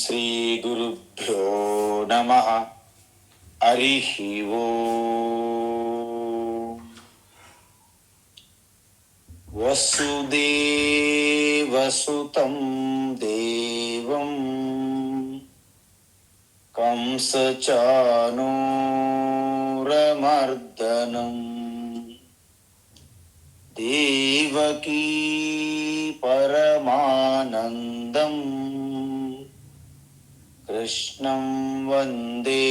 శ్రీ గురుభ్యో నమః. హరిః ఓం. వసుదేవసుతం దేవం కంసచానూరమర్దనం దేవకీ పరమానందం కృష్ణం వందే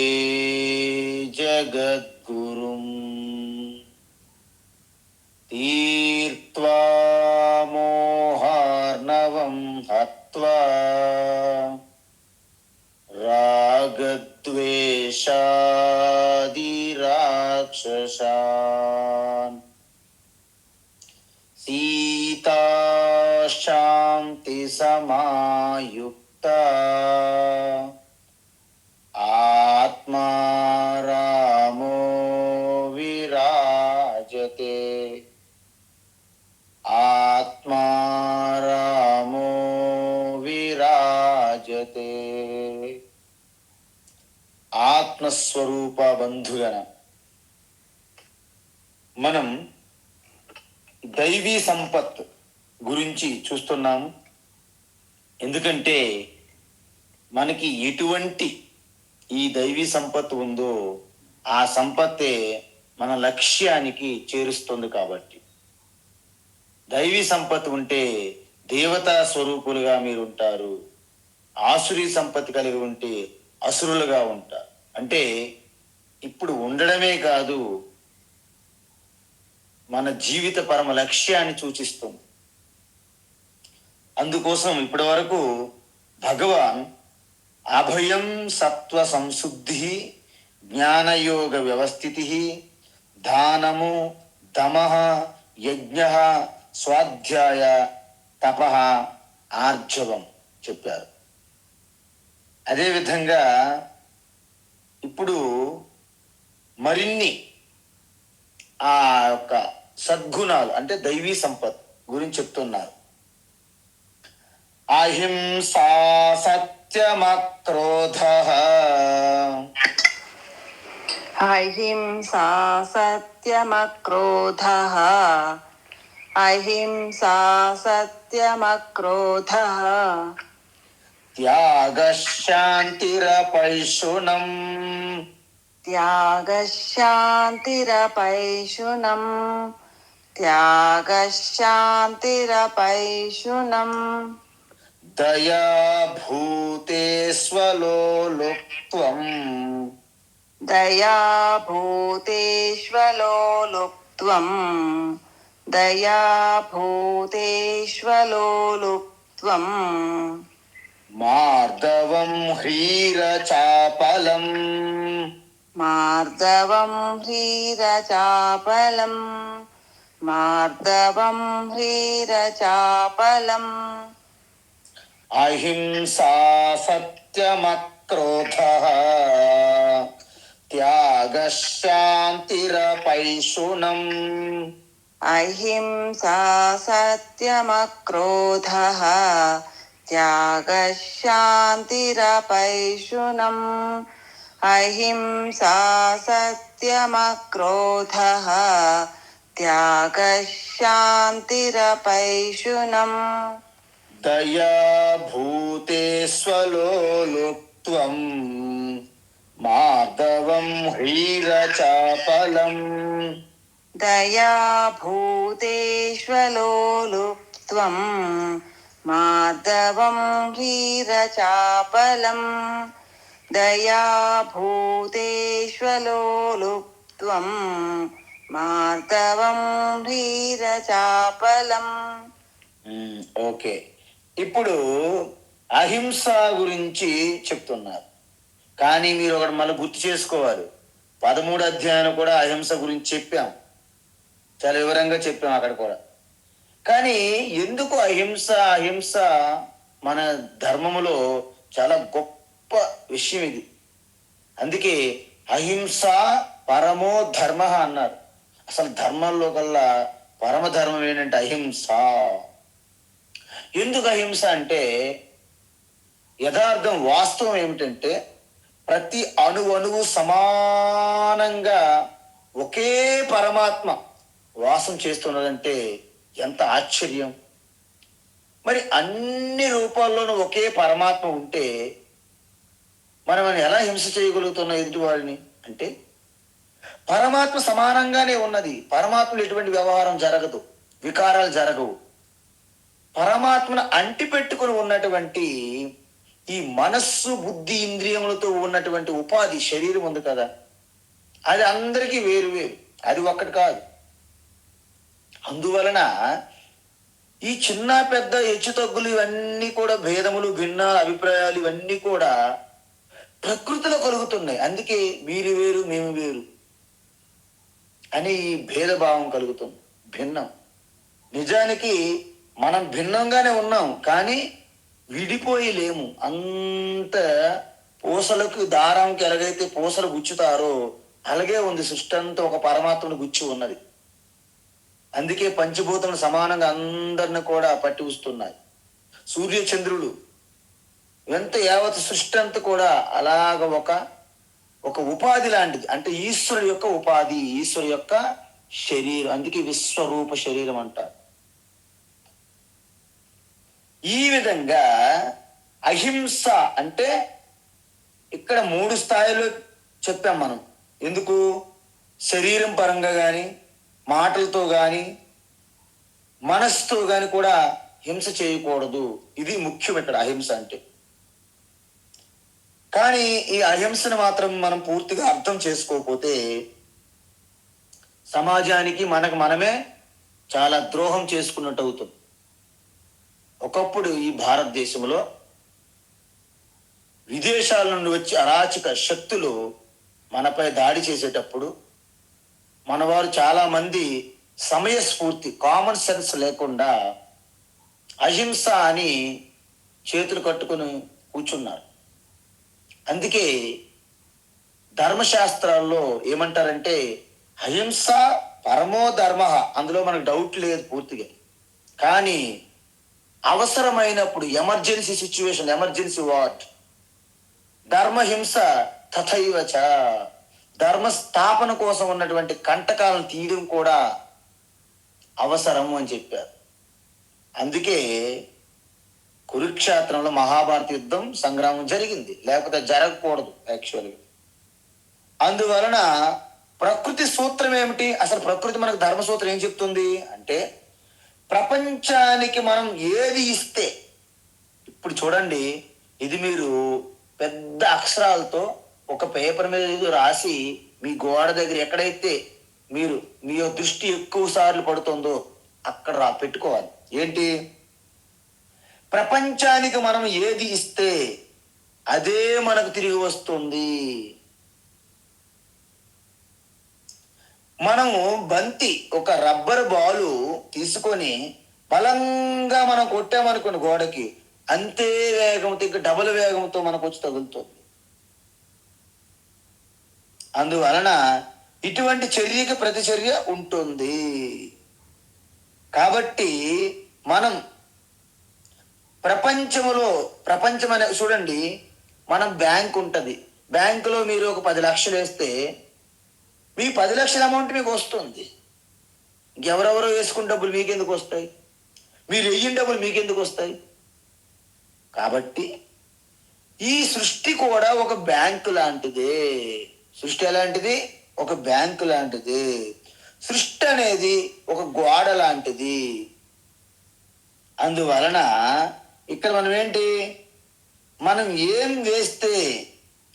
జగద్గురుం. తీర్త్వా మోహార్ణవం హత్వా రాగద్వేషాది రాక్షసాన్ సీతా శాంతి సమాయుక్తా ఆత్మా రామో విరాజతే. ఆత్మా రామో విరాజతే. ఆత్మస్వరూప బంధుగణ, మనం దైవీ సంపత్ గురించి చూస్తున్నాము. ఎందుకంటే మనకి ఎటువంటి ఈ దైవీ సంపత్తు ఉందో ఆ సంపత్తే మన లక్ష్యానికి చేరుస్తుంది. కాబట్టి దైవీ సంపత్తి ఉంటే దేవతా స్వరూపులుగా మీరు ఉంటారు. ఆసురీ సంపత్తి కలిగి ఉంటే అసురులుగా ఉంటారు. అంటే ఇప్పుడు ఉండడమే కాదు, మన జీవిత పరమ లక్ష్యాన్ని సూచిస్తుంది. అందుకోసం ఇప్పటి వరకు భగవాన్ అభయం సత్వ సంశుద్ధి, జ్ఞానయోగ వ్యవస్థితి, దానము దమః యజ్ఞ స్వాధ్యాయ తపః ఆర్జవం చెప్పారు. అదేవిధంగా ఇప్పుడు మరిన్ని ఆ యొక్క సద్గుణాలు అంటే దైవీ సంపత్ గురించి చెప్తున్నారు. అహింసా సత్యమక్రోధః. అహింసా సత్యమక్రోధః. అహింసా సత్యమక్రోధః. త్యాగశాంతిరపైశునం. త్యాగశాంతిరపైశునం. త్యాగశాంతిరపైశునం. దయా భూతేష్వలోలుప్త్వం. దయా భూతేష్వలోలుప్త్వం. దయా భూతేష్వలోలుప్త్వం. మార్దవం హ్రీరచాపలం. మార్దవం హ్రీరచాపలం. మార్దవం హ్రీరచాపలం. అహింసా సత్యమక్రోధః. త్యాగశాంతిరపైశునం. అహింసా సత్యమక్రోధః. త్యాగశాంతిరపైశునం. అహింసా సత్యమక్రోధః. త్యాగశాంతిరపైశునం. దయా భూతేష్వలోలుప్త్వం. మార్దవం హ్రీరచాపలం. దయా భూతేష్వలోలుప్త్వం. మార్దవం హ్రీరచాపలం. దయా భూతేష్వలోలుప్త్వం. మార్దవం హ్రీరచాపలం. ఓకే, ఇప్పుడు అహింస గురించి చెప్తున్నారు. కానీ మీరు ఒకటి మళ్ళీ గుర్తు చేసుకోవాలి. 13వ అధ్యాయం కూడా అహింస గురించి చెప్పాం, చాలా వివరంగా చెప్పాం అక్కడ కూడా. కానీ ఎందుకు అహింస అహింస మన ధర్మములో చాలా గొప్ప విషయం ఇది. అందుకే అహింస పరమో ధర్మ అన్నారు. అసలు ధర్మంలో కల్లా పరమధర్మం ఏంటంటే అహింస. ఎందుకు అహింస అంటే యథార్థం వాస్తవం ఏమిటంటే ప్రతి అణువు సమానంగా ఒకే పరమాత్మ వాసం చేస్తున్నదంటే ఎంత ఆశ్చర్యం. మరి అన్ని రూపాల్లోనూ ఒకే పరమాత్మ ఉంటే మనం ఎలా హింస చేయగలుగుతున్నాం ఎదుటి వారిని? అంటే పరమాత్మ సమానంగానే ఉన్నది. పరమాత్మలో ఎటువంటి వ్యవహారం జరగదు, వికారాలు జరగవు. పరమాత్మను అంటి పెట్టుకుని ఉన్నటువంటి ఈ మనస్సు, బుద్ధి, ఇంద్రియములతో ఉన్నటువంటి ఉపాధి శరీరం ఉంది కదా, అది అందరికీ వేరు వేరు, అది ఒక్కటి కాదు. అందువలన ఈ చిన్న పెద్ద హెచ్చు తగ్గులు ఇవన్నీ కూడా భేదములు, భిన్న అభిప్రాయాలు ఇవన్నీ కూడా ప్రకృతిలో కలుగుతున్నాయి. అందుకే మీరు వేరు మేము వేరు అని ఈ భేదభావం కలుగుతుంది, భిన్నం. నిజానికి మనం భిన్నంగానే ఉన్నాం, కానీ విడిపోయి లేము. అంత పూసలకు దారంకి ఎలాగైతే పూసలు గుచ్చుతారో అలాగే ఉంది సృష్టి అంతా ఒక పరమాత్మను గుచ్చి ఉన్నది. అందుకే పంచభూతములు సమానంగా అందరిని కూడా పట్టి వస్తున్నాయి. సూర్య చంద్రులు ఎంత యావత్ సృష్టి అంతా కూడా అలాగ ఒక ఉపాధి లాంటిది. అంటే ఈశ్వరుడు యొక్క ఉపాధి, ఈశ్వరు యొక్క శరీరం. అందుకే విశ్వరూప శరీరం అంటారు. ఈ విధంగా అహింస అంటే ఇక్కడ 3 స్థాయిలో చెప్పాం మనం. ఎందుకు? శరీరం పరంగా కానీ, మాటలతో కానీ, మనస్సుతో కానీ కూడా హింస చేయకూడదు. ఇది ముఖ్యం ఇక్కడ అహింస అంటే. కానీ ఈ అహింసను మాత్రం మనం పూర్తిగా అర్థం చేసుకోకపోతే సమాజానికి మనకు మనమే చాలా ద్రోహం చేసుకున్నట్టు అవుతుంది. ఒకప్పుడు ఈ భారతదేశంలో విదేశాల నుండి వచ్చి అరాచక శక్తులు మనపై దాడి చేసేటప్పుడు మనవారు చాలా మంది సమయస్ఫూర్తి, కామన్ సెన్స్ లేకుండా అహింస అని చేతులు కట్టుకుని కూర్చున్నారు. అందుకే ధర్మశాస్త్రాల్లో ఏమంటారంటే అహింస పరమో ధర్మ, అందులో మనకు డౌట్ లేదు పూర్తిగా. కానీ అవసరమైనప్పుడు ఎమర్జెన్సీ సిచ్యువేషన్, ఎమర్జెన్సీ వాట్, ధర్మహింస తథైవచ, ధర్మ స్థాపన కోసం ఉన్నటువంటి కంటకాలను తీయడం కూడా అవసరము అని చెప్పారు. అందుకే కురుక్షేత్రంలో మహాభారత యుద్ధం, సంగ్రామం జరిగింది, లేకపోతే జరగకూడదు యాక్చువల్గా. అందువలన ప్రకృతి సూత్రం ఏమిటి? అసలు ప్రకృతి మనకు ధర్మ సూత్రం ఏం చెప్తుంది అంటే ప్రపంచానికి మనం ఏది ఇస్తే, ఇప్పుడు చూడండి, ఇది మీరు పెద్ద అక్షరాలతో ఒక పేపర్ మీద రాసి మీ గోడ దగ్గర ఎక్కడైతే మీరు మీ దృష్టి ఎక్కువ సార్లు పడుతుందో అక్కడ పెట్టుకోవాలి. ఏంటి? ప్రపంచానికి మనం ఏది ఇస్తే అదే మనకు తిరిగి వస్తుంది. మనము బంతి, ఒక రబ్బర్ బాలు తీసుకొని బలంగా మనం కొట్టామనుకోండి గోడకి, అంతే వేగంతో, ఇంకా డబుల్ వేగంతో మనకు వచ్చి తగులుతుంది. అందువలన ఇటువంటి చర్యకి ప్రతిచర్య ఉంటుంది. కాబట్టి మనం ప్రపంచం అనే చూడండి, మనం బ్యాంక్ ఉంటుంది, బ్యాంకులో మీరు ఒక 10 లక్షలు వేస్తే మీ 10 లక్షల అమౌంట్ మీకు వస్తుంది. ఇంకెవరెవరో వేసుకున్న డబ్బులు మీకెందుకు వస్తాయి? మీరు వెయ్యిన డబ్బులు మీకెందుకు వస్తాయి? కాబట్టి ఈ సృష్టి కూడా ఒక బ్యాంకు లాంటిదే. సృష్టి ఎలాంటిది? ఒక బ్యాంకు లాంటిది. సృష్టి అనేది ఒక గోడ లాంటిది. అందువలన ఇక్కడ మనం ఏంటి, మనం ఏం వేస్తే,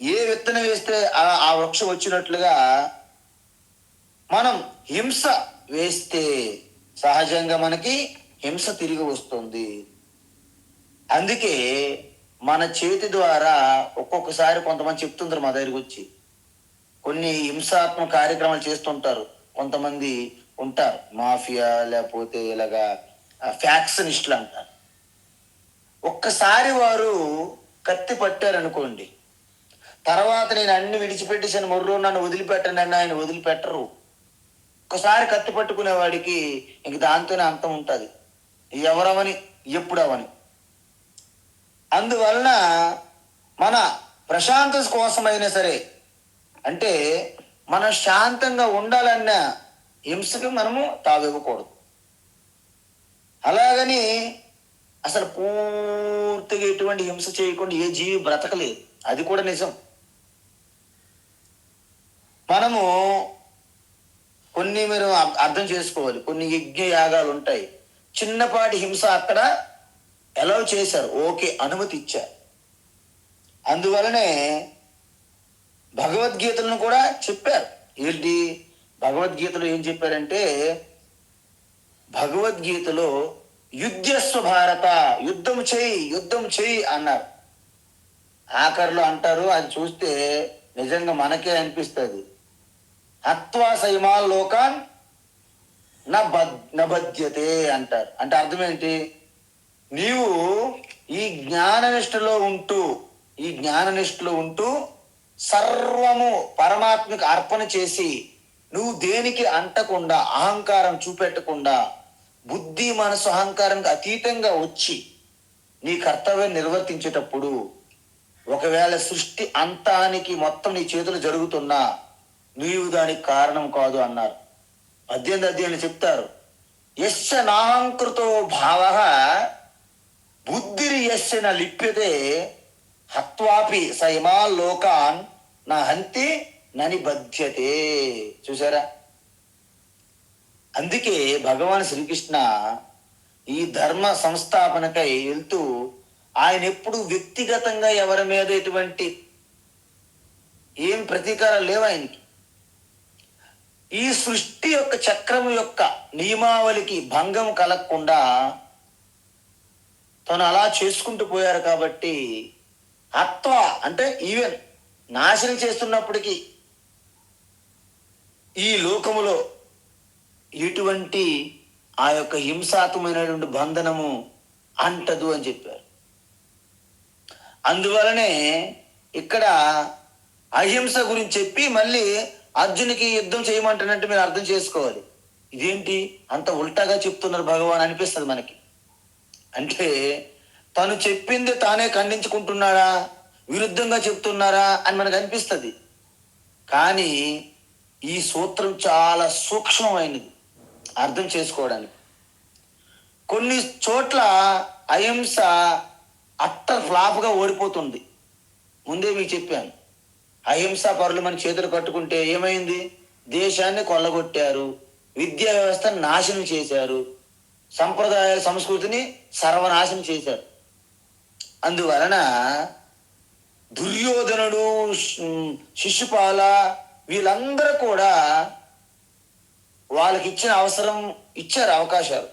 ఏ విత్తనం వేస్తే ఆ వృక్షం వచ్చినట్లుగా మనం హింస వేస్తే సహజంగా మనకి హింస తిరిగి వస్తుంది. అందుకే మన చేతి ద్వారా ఒక్కొక్కసారి కొంతమంది చెప్తుంటారు మా దగ్గరికి వచ్చి, కొన్ని హింసాత్మక కార్యక్రమాలు చేస్తుంటారు. కొంతమంది ఉంటారు మాఫియా, లేకపోతే ఇలాగా ఫ్యాక్షనిస్టులు అంటారు. ఒక్కసారి వారు కత్తి పట్టారనుకోండి, తర్వాత నేను అన్ని విడిచిపెట్టేసాను మొర్రో, నన్ను వదిలిపెట్టండి అని ఆయన వదిలిపెట్టరు. ఒక్కసారి కత్తి పట్టుకునే వాడికి ఇంక దాంతోనే అంతం ఉంటుంది. ఎవరవని, ఎప్పుడవని. అందువలన మన ప్రశాంతత కోసమైనా సరే, అంటే మనం శాంతంగా ఉండాలన్న హింసకి మనము తావివ్వకూడదు. అలాగని అసలు పూర్తిగా ఎటువంటి హింస చేయకుండా ఏ జీవి బ్రతకలేదు, అది కూడా నిజం. మనము కొన్ని మీరు అర్థం చేసుకోవాలి. కొన్ని యజ్ఞ యాగాలు ఉంటాయి, చిన్నపాటి హింస అక్కడ అలౌ చేశారు, ఓకే, అనుమతి ఇచ్చారు. అందువలనే భగవద్గీతలను కూడా చెప్పారు. ఏంటి భగవద్గీతలో ఏం చెప్పారంటే, భగవద్గీతలో యుద్ధస్వ భారత, యుద్ధం చేయి అన్నారు. ఆఖరిలో అంటారు, అది చూస్తే నిజంగా మనకే అనిపిస్తుంది, హత్వా సైమాల్ లోకాన్ నబధ్యతే అంటారు. అంటే అర్థం ఏంటి? నీవు ఈ జ్ఞాననిష్టలో ఉంటూ సర్వము పరమాత్మకు అర్పణ చేసి, నువ్వు దేనికి అంటకుండా, అహంకారం చూపెట్టకుండా, బుద్ధి మనసు అహంకారానికి అతీతంగా వచ్చి నీ కర్తవ్యం నిర్వర్తించేటప్పుడు, ఒకవేళ సృష్టి అంతానికి మొత్తం నీ చేతులు జరుగుతున్నా నీవు దానికి కారణం కాదు అన్నారు. 18వ అధ్యాయంలో చెప్తారు, యస్య నాహంకృతో భావ బుద్ధిరి యస్య న లిప్యతే హత్వాపి సైమాల్ లోకాన్ నా హంతి నని బధ్యతే. చూసారా? అందుకే భగవాన్ శ్రీకృష్ణ ఈ ధర్మ సంస్థాపనకై వెళ్తూ ఆయన ఎప్పుడు వ్యక్తిగతంగా ఎవరి మీద ఎటువంటి ఏం ప్రతీకారాలు లేవు ఆయనకి. ఈ సృష్టి యొక్క చక్రము యొక్క నియమావళికి భంగం కలగకుండా తను అలా చేసుకుంటూ పోయారు. కాబట్టి హత్వ అంటే ఈవెన్ నాశనం చేస్తున్నప్పటికీ ఈ లోకములో ఎటువంటి ఆ యొక్క హింసాత్మకమైనటువంటి బంధనము అంటదు అని చెప్పారు. అందువలనే ఇక్కడ అహింస గురించి చెప్పి మళ్ళీ అర్జునికి యుద్ధం చేయమంటున్నట్టు మీరు అర్థం చేసుకోవాలి. ఇదేంటి అంత ఉల్టాగా చెప్తున్నారు భగవాన్ అనిపిస్తుంది మనకి. అంటే తను చెప్పింది తానే ఖండించుకుంటున్నాడా, విరుద్ధంగా చెప్తున్నారా అని మనకు అనిపిస్తుంది. కానీ ఈ సూత్రం చాలా సూక్ష్మమైనది అర్థం చేసుకోవడానికి. కొన్ని చోట్ల అహింస అట్టర్ ఫ్లాప్గా ఓడిపోతుంది. ముందే మీకు చెప్పాను, అహింసా పరులు మన చేతులు కట్టుకుంటే ఏమైంది? దేశాన్ని కొల్లగొట్టారు, విద్యా వ్యవస్థను నాశనం చేశారు, సంప్రదాయ సంస్కృతిని సర్వనాశనం చేశారు. అందువలన దుర్యోధనుడు, శిశుపాల వీళ్ళందరూ కూడా వాళ్ళకి ఇచ్చిన అవసరం ఇచ్చారు, అవకాశాలు.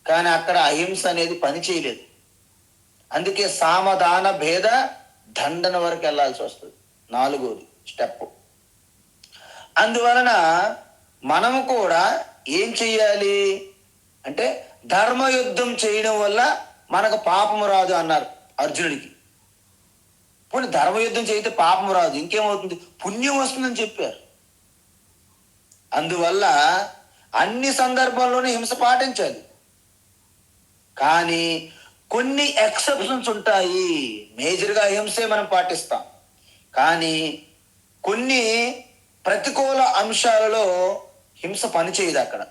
కానీ అక్కడ అహింస అనేది పని చేయలేదు. అందుకే సామధాన భేద దండన వరకు వెళ్ళాల్సి వస్తుంది, 4వది స్టెప్. అందువలన మనము కూడా ఏం చెయ్యాలి అంటే, ధర్మయుద్ధం చేయడం వల్ల మనకు పాపం రాదు అన్నారు అర్జునుడికి. పోనీ ధర్మయుద్ధం చేయితే పాపం రాదు, ఇంకేమవుతుంది? పుణ్యం వస్తుందని చెప్పారు. అందువల్ల అన్ని సందర్భాల్లోనే హింస పాటించాలి. కానీ కొన్ని ఎక్సెప్షన్స్ ఉంటాయి. మేజర్గా హింసే మనం పాటిస్తాం. కానీ కొన్ని ప్రతికూల అంశాలలో హింస పనిచేయదు అక్కడ.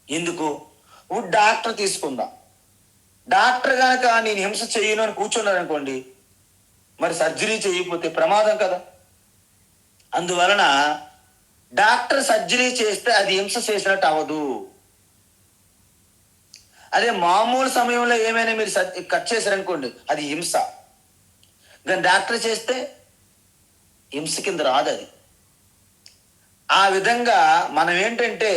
ఎందుకు? డాక్టర్ తీసుకుందాం. డాక్టర్ కనుక నేను హింస చేయను అని కూర్చున్నాను అనుకోండి, మరి సర్జరీ చేయకపోతే ప్రమాదం కదా. అందువలన డాక్టర్ సర్జరీ చేస్తే అది హింస చేసినట్టు అవ్వదు. అదే మామూలు సమయంలో ఏమైనా మీరు కట్ చేశారనుకోండి, అది హింస. కానీ డాక్టర్ చేస్తే హింస కింద రాదు అది. ఆ విధంగా మనం ఏంటంటే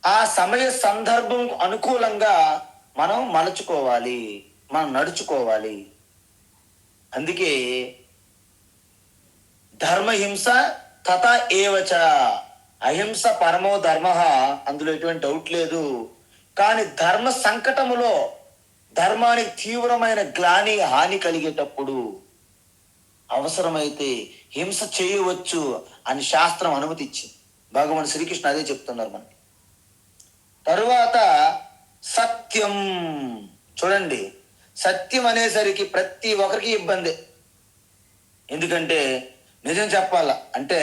ఆ సమయ సందర్భం అనుకూలంగా మనం మలుచుకోవాలి, మనం నడుచుకోవాలి. అందుకే ధర్మహింస తథా ఏవచ, అహింస పరమో ధర్మ, అందులో ఎటువంటి డౌట్ లేదు. కానీ ధర్మ సంకటములో ధర్మానికి తీవ్రమైన గ్లాని హాని కలిగేటప్పుడు అవసరమైతే హింస చేయవచ్చు అని శాస్త్రం అనుమతి ఇచ్చింది. భగవాన్ శ్రీకృష్ణ అదే చెప్తున్నారు మనకి. తరువాత సత్యం చూడండి, సత్యం అనేసరికి ప్రతి ఒక్కరికి ఇబ్బంది. ఎందుకంటే నిజం చెప్పాల అంటే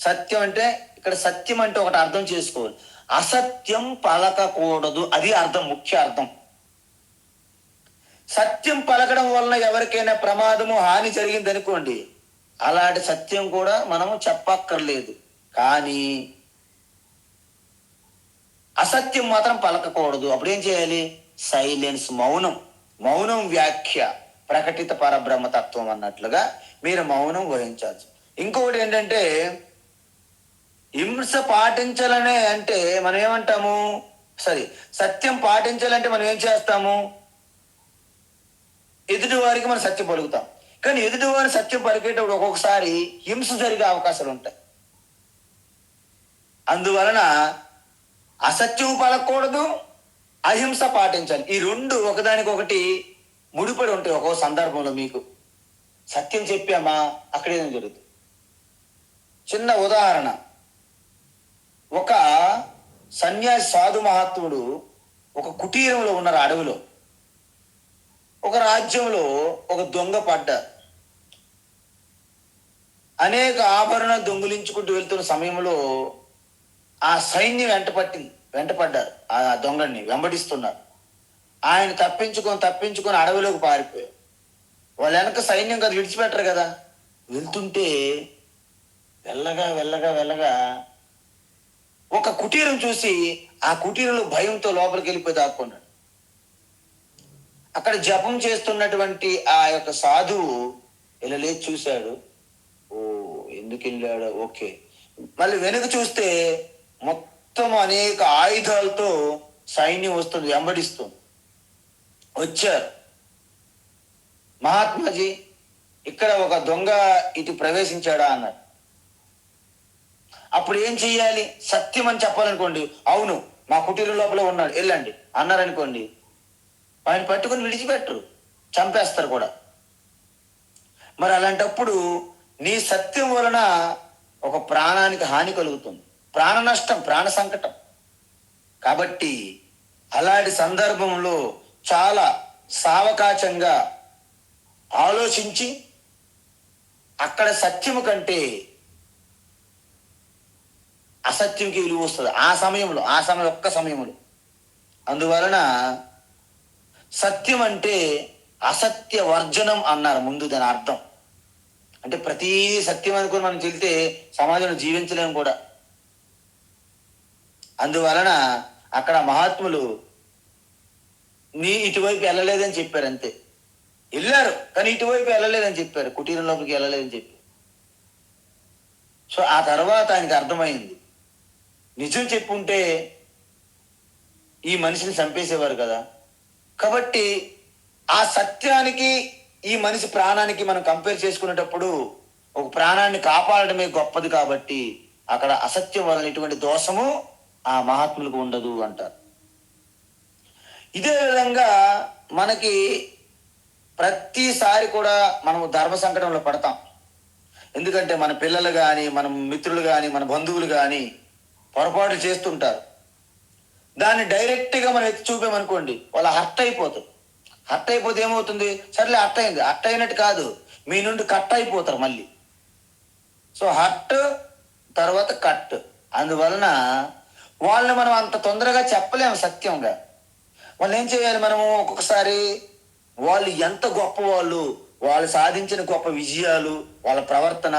సత్యం అంటే ఇక్కడ సత్యం అంటే ఒకటి అర్థం చేసుకోవాలి, అసత్యం పలకకూడదు, అది అర్థం, ముఖ్య అర్థం. సత్యం పలకడం వలన ఎవరికైనా ప్రమాదము హాని జరిగింది అనుకోండి, అలాంటి సత్యం కూడా మనము చెప్పక్కర్లేదు. కానీ అసత్యం మాత్రం పలకకూడదు. అప్పుడేం చేయాలి? సైలెన్స్, మౌనం. మౌనం వ్యాఖ్య ప్రకటిత పరబ్రహ్మతత్వం అన్నట్లుగా మీరు మౌనం వహించాల్సి. ఇంకొకటి ఏంటంటే హింస పాటించాలనే అంటే మనం ఏమంటాము, సత్యం పాటించాలంటే మనం ఏం చేస్తాము? ఎదుటి వారికి మనం సత్యం పలుకుతాం. కానీ ఎదుటి వారి సత్యం పలికేటప్పుడు ఒక్కొక్కసారి హింస జరిగే అవకాశాలు ఉంటాయి. అందువలన అసత్యం పలకూడదు, అహింస పాటించాలి. ఈ రెండు ఒకదానికొకటి ముడిపడి ఉంటాయి. ఒక్కో సందర్భంలో మీకు సత్యం చెప్పామా, అక్కడ ఏదైనా జరుగుతుంది. చిన్న ఉదాహరణ, ఒక సన్యాసి సాధు మహాత్ముడు ఒక కుటీరంలో ఉన్నారు అడవిలో. ఒక రాజ్యంలో ఒక దొంగ పడ్డారు. అనేక ఆభరణాలు దొంగిలించుకుంటూ వెళ్తున్న సమయంలో ఆ సైన్యం వెంటపడ్డారు. ఆ దొంగని వెంబడిస్తున్నారు. ఆయన తప్పించుకొని అడవిలోకి పారిపోయారు. వాళ్ళ వెనక సైన్యం కదా, విడిచిపెట్టరు కదా. వెళ్తుంటే వెళ్ళగా ఒక కుటీరం చూసి ఆ కుటీరంలో భయంతో లోపలికి వెళ్ళిపోయి దాక్కున్నాడు. అక్కడ జపం చేస్తున్నటువంటి ఆ యొక్క సాధువు ఇలా లేచి చూశాడు. ఓ, ఎందుకు వెళ్ళాడు? ఓకే. మళ్ళీ వెనుక చూస్తే మొత్తం అనేక ఆయుధాలతో సైన్యం వస్తుంది, వెంబడిస్తుంది. వచ్చారు. మహాత్మాజీ, ఇక్కడ ఒక దొంగ ఇటు ప్రవేశించాడా అన్నాడు. అప్పుడు ఏం చెయ్యాలి? సత్యం అని చెప్పాలనుకోండి, అవును మా కుటీరం లోపల ఉన్నాడు, వెళ్ళండి అన్నారనుకోండి, ఆయన పట్టుకుని విడిచిపెట్టరు, చంపేస్తారు కూడా. మరి అలాంటప్పుడు నీ సత్యం వలన ఒక ప్రాణానికి హాని కలుగుతుంది, ప్రాణ నష్టం, ప్రాణ సంకటం. కాబట్టి అలాంటి సందర్భంలో చాలా సావకాశంగా ఆలోచించి అక్కడ సత్యము కంటే అసత్యంకి విలువ వస్తుంది ఆ సమయంలో, ఒక్క సమయంలో. అందువలన సత్యం అంటే అసత్య వర్జనం అన్నారు ముందు. దాని అర్థం అంటే ప్రతి సత్యం అనుకుని మనం చెల్తే సమాజంలో జీవించలేము కూడా. అందువలన అక్కడ మహాత్ములు నీ ఇటువైపు వెళ్ళలేదని చెప్పారు, అంతే. వెళ్ళారు కానీ ఇటువైపు వెళ్ళలేదని చెప్పారు, కుటీరం లోపలికి వెళ్ళలేదని చెప్పి. సో ఆ తర్వాత ఆయనకి అర్థమైంది, నిజం చెప్పుంటే ఈ మనిషిని చంపేసేవారు కదా. కాబట్టి ఆ సత్యానికి ఈ మనిషి ప్రాణానికి మనం కంపేర్ చేసుకునేటప్పుడు ఒక ప్రాణాన్ని కాపాడడమే గొప్పది. కాబట్టి అక్కడ అసత్యం వలన ఎటువంటి దోషము ఆ మహాత్ములకు ఉండదు అంటారు. ఇదే విధంగా మనకి ప్రతిసారి కూడా మనము ధర్మ సంకటంలో పడతాం. ఎందుకంటే మన పిల్లలు కానీ, మన మిత్రులు కానీ, మన బంధువులు కానీ పొరపాటు చేస్తుంటారు. దాన్ని డైరెక్ట్గా మనం ఎత్తి చూపామనుకోండి, వాళ్ళు హర్ట్ అయిపోతారు. హర్ట్ అయిపోతే ఏమవుతుంది? సర్లే హర్ట్ అయింది, హర్ట్ అయినట్టు కాదు, మీ నుండి కట్ అయిపోతారు మళ్ళీ. సో హర్ట్ తర్వాత కట్. అందువలన వాళ్ళని మనం అంత తొందరగా చెప్పలేము సత్యంగా. వాళ్ళు ఏం చేయాలి? మనము ఒక్కొక్కసారి వాళ్ళు ఎంత గొప్ప వాళ్ళు సాధించిన గొప్ప విజయాలు, వాళ్ళ ప్రవర్తన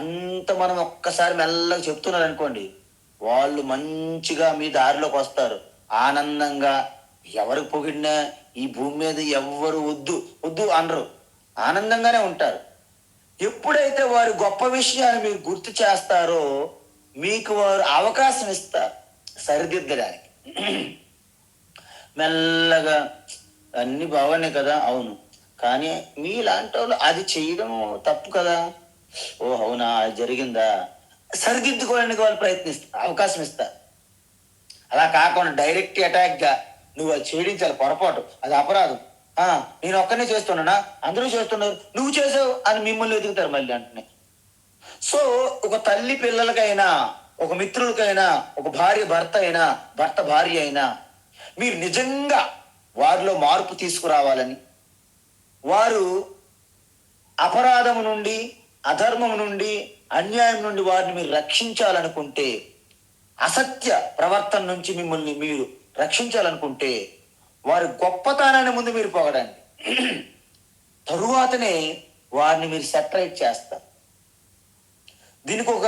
అంత మనం ఒక్కసారి మెల్లగా చెప్తున్నారు అనుకోండి, వాళ్ళు మంచిగా మీ దారిలోకి వస్తారు ఆనందంగా. ఎవరికి పొగిడినా ఈ భూమి మీద ఎవ్వరు వద్దు అనరు, ఆనందంగానే ఉంటారు. ఎప్పుడైతే వారి గొప్ప విషయాన్ని మీరు గుర్తు చేస్తారో మీకు వారు అవకాశం ఇస్తారు సరిదిద్దడానికి. మెల్లగా అన్ని బాగున్నాయి కదా, అవును, కానీ మీలాంటి వాళ్ళు అది చేయడం తప్పు కదా, ఓ అవునా, అది జరిగిందా, సరిదిద్దుకోవడానికి వాళ్ళు ప్రయత్నిస్తారు, అవకాశం ఇస్తారు. అలా కాకుండా డైరెక్ట్ అటాక్ గా నువ్వు అది చేయడించాలి, పొరపాటు, అది అపరాధం, నేను ఒక్కనే చేస్తున్నానా, అందరూ చేస్తున్నారు, నువ్వు చేసావు అని మిమ్మల్ని వెతుకుతారు మళ్ళీ అంటున్నాయి. సో ఒక తల్లి పిల్లలకైనా, ఒక మిత్రులకైనా, ఒక భార్య భర్త అయినా, భర్త భార్య అయినా, మీరు నిజంగా వారిలో మార్పు తీసుకురావాలని, వారు అపరాధము నుండి, అధర్మము నుండి, అన్యాయం నుండి వారిని మీరు రక్షించాలనుకుంటే, అసత్య ప్రవర్తన నుంచి మిమ్మల్ని మీరు రక్షించాలనుకుంటే, వారి గొప్పతనాన్ని ముందు మీరు పొగడండి. తరువాతనే వారిని మీరు సెపరేట్ చేస్తారు. దీనికి ఒక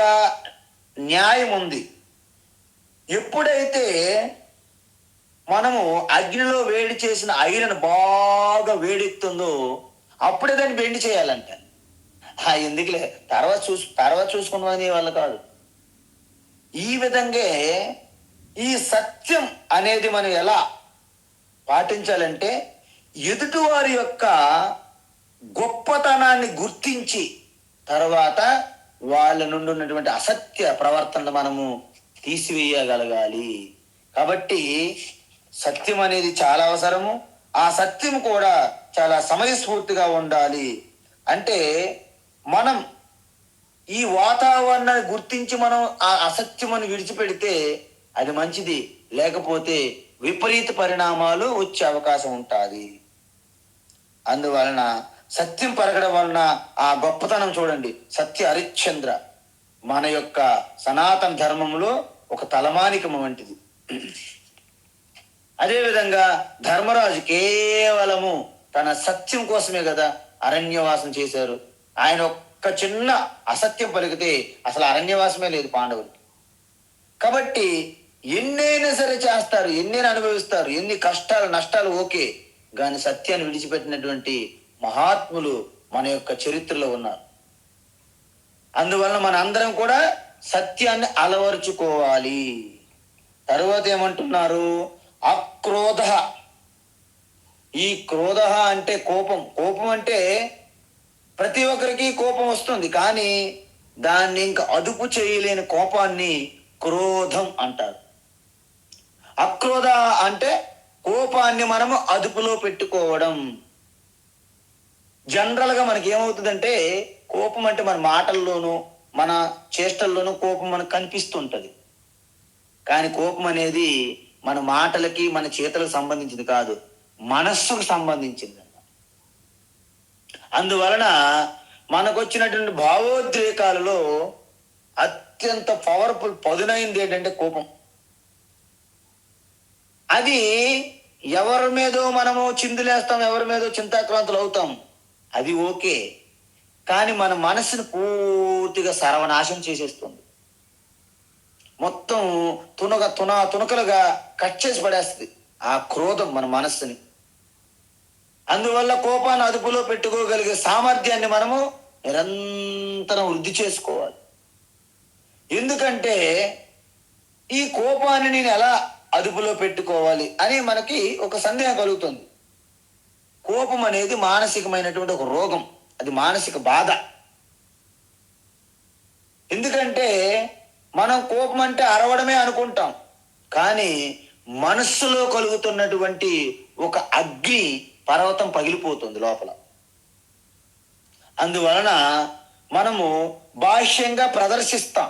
న్యాయం ఉంది. ఎప్పుడైతే మనము అగ్నిలో వేడి చేసిన ఐరన్ బాగా వేడెక్కుతుందో అప్పుడే దాన్ని బెండి చేయాలంట. ఎందుకులే తర్వాత చూసుకున్నది వాళ్ళ కాదు. ఈ విధంగా ఈ సత్యం అనేది మనం ఎలా పాటించాలంటే, ఎదుటివారి యొక్క గొప్పతనాన్ని గుర్తించి తర్వాత వాళ్ళ నుండి ఉన్నటువంటి అసత్య ప్రవర్తనలు మనము తీసివేయగలగాలి. కాబట్టి సత్యం అనేది చాలా అవసరము. ఆ సత్యం కూడా చాలా సమయస్ఫూర్తిగా ఉండాలి. అంటే మనం ఈ వాతావరణాన్ని గుర్తించి మనం ఆ అసత్యమని విడిచిపెడితే అది మంచిది, లేకపోతే విపరీత పరిణామాలు వచ్చే అవకాశం ఉంటుంది. అందువలన సత్యం పరగడం వలన ఆ గొప్పతనం చూడండి. సత్య హరిశ్చంద్ర మన యొక్క సనాతన ధర్మంలో ఒక తలమానికం వంటిది. అదేవిధంగా ధర్మరాజు కేవలము తన సత్యం కోసమే కదా అరణ్యవాసం చేశారు. ఆయన ఒక్క చిన్న అసత్యం పలికితే అసలు అరణ్యవాసమే లేదు పాండవులకి. కాబట్టి ఎన్నైనా సరే చేస్తారు, ఎన్నైనా అనుభవిస్తారు, ఎన్ని కష్టాలు నష్టాలు ఓకే, కానీ సత్యాన్ని విడిచిపెట్టినటువంటి మహాత్ములు మన యొక్క చరిత్రలో ఉన్నారు. అందువలన మన అందరం కూడా సత్యాన్ని అలవరుచుకోవాలి. తరువాత ఏమంటున్నారు? అక్రోధ. ఈ క్రోధ అంటే కోపం. కోపం అంటే ప్రతి ఒక్కరికి కోపం వస్తుంది, కానీ దాన్ని ఇంకా అదుపు చేయలేని కోపాన్ని క్రోధం అంటారు. అక్రోధ అంటే కోపాన్ని మనము అదుపులో పెట్టుకోవడం. జనరల్గా మనకి ఏమవుతుందంటే, కోపం అంటే మన మాటల్లోనూ మన చేష్టల్లోనూ కోపం మనకు కనిపిస్తుంటది. కానీ కోపం అనేది మన మాటలకి మన చేతలకు సంబంధించింది కాదు, మనస్సుకు సంబంధించింది. అందువలన మనకు వచ్చినటువంటి భావోద్రేకాలలో అత్యంత పవర్ఫుల్ పదునైంది ఏంటంటే కోపం. అది ఎవరి మీదో మనము చిందులేస్తాం, ఎవరి మీదో చింతాక్రాంతులు అవుతాం, అది ఓకే. కానీ మన మనసును పూర్తిగా సర్వనాశం చేసేస్తుంది. మొత్తం తునకలుగా కట్ చేసి పడేస్తుంది ఆ క్రోధం మన మనస్సుని. అందువల్ల కోపాన్ని అదుపులో పెట్టుకోగలిగే సామర్థ్యాన్ని మనము నిరంతరం వృద్ధి చేసుకోవాలి. ఎందుకంటే ఈ కోపాన్ని నేను ఎలా అదుపులో పెట్టుకోవాలి అని మనకి ఒక సందేహం కలుగుతుంది. కోపం అనేది మానసికమైనటువంటి ఒక రోగం, అది మానసిక బాధ. ఎందుకంటే మనం కోపం అంటే అరవడమే అనుకుంటాం, కానీ మనస్సులో కలుగుతున్నటువంటి ఒక అగ్ని పర్వతం పగిలిపోతుంది లోపల. అందువలన మనము బాహ్యంగా ప్రదర్శిస్తాం.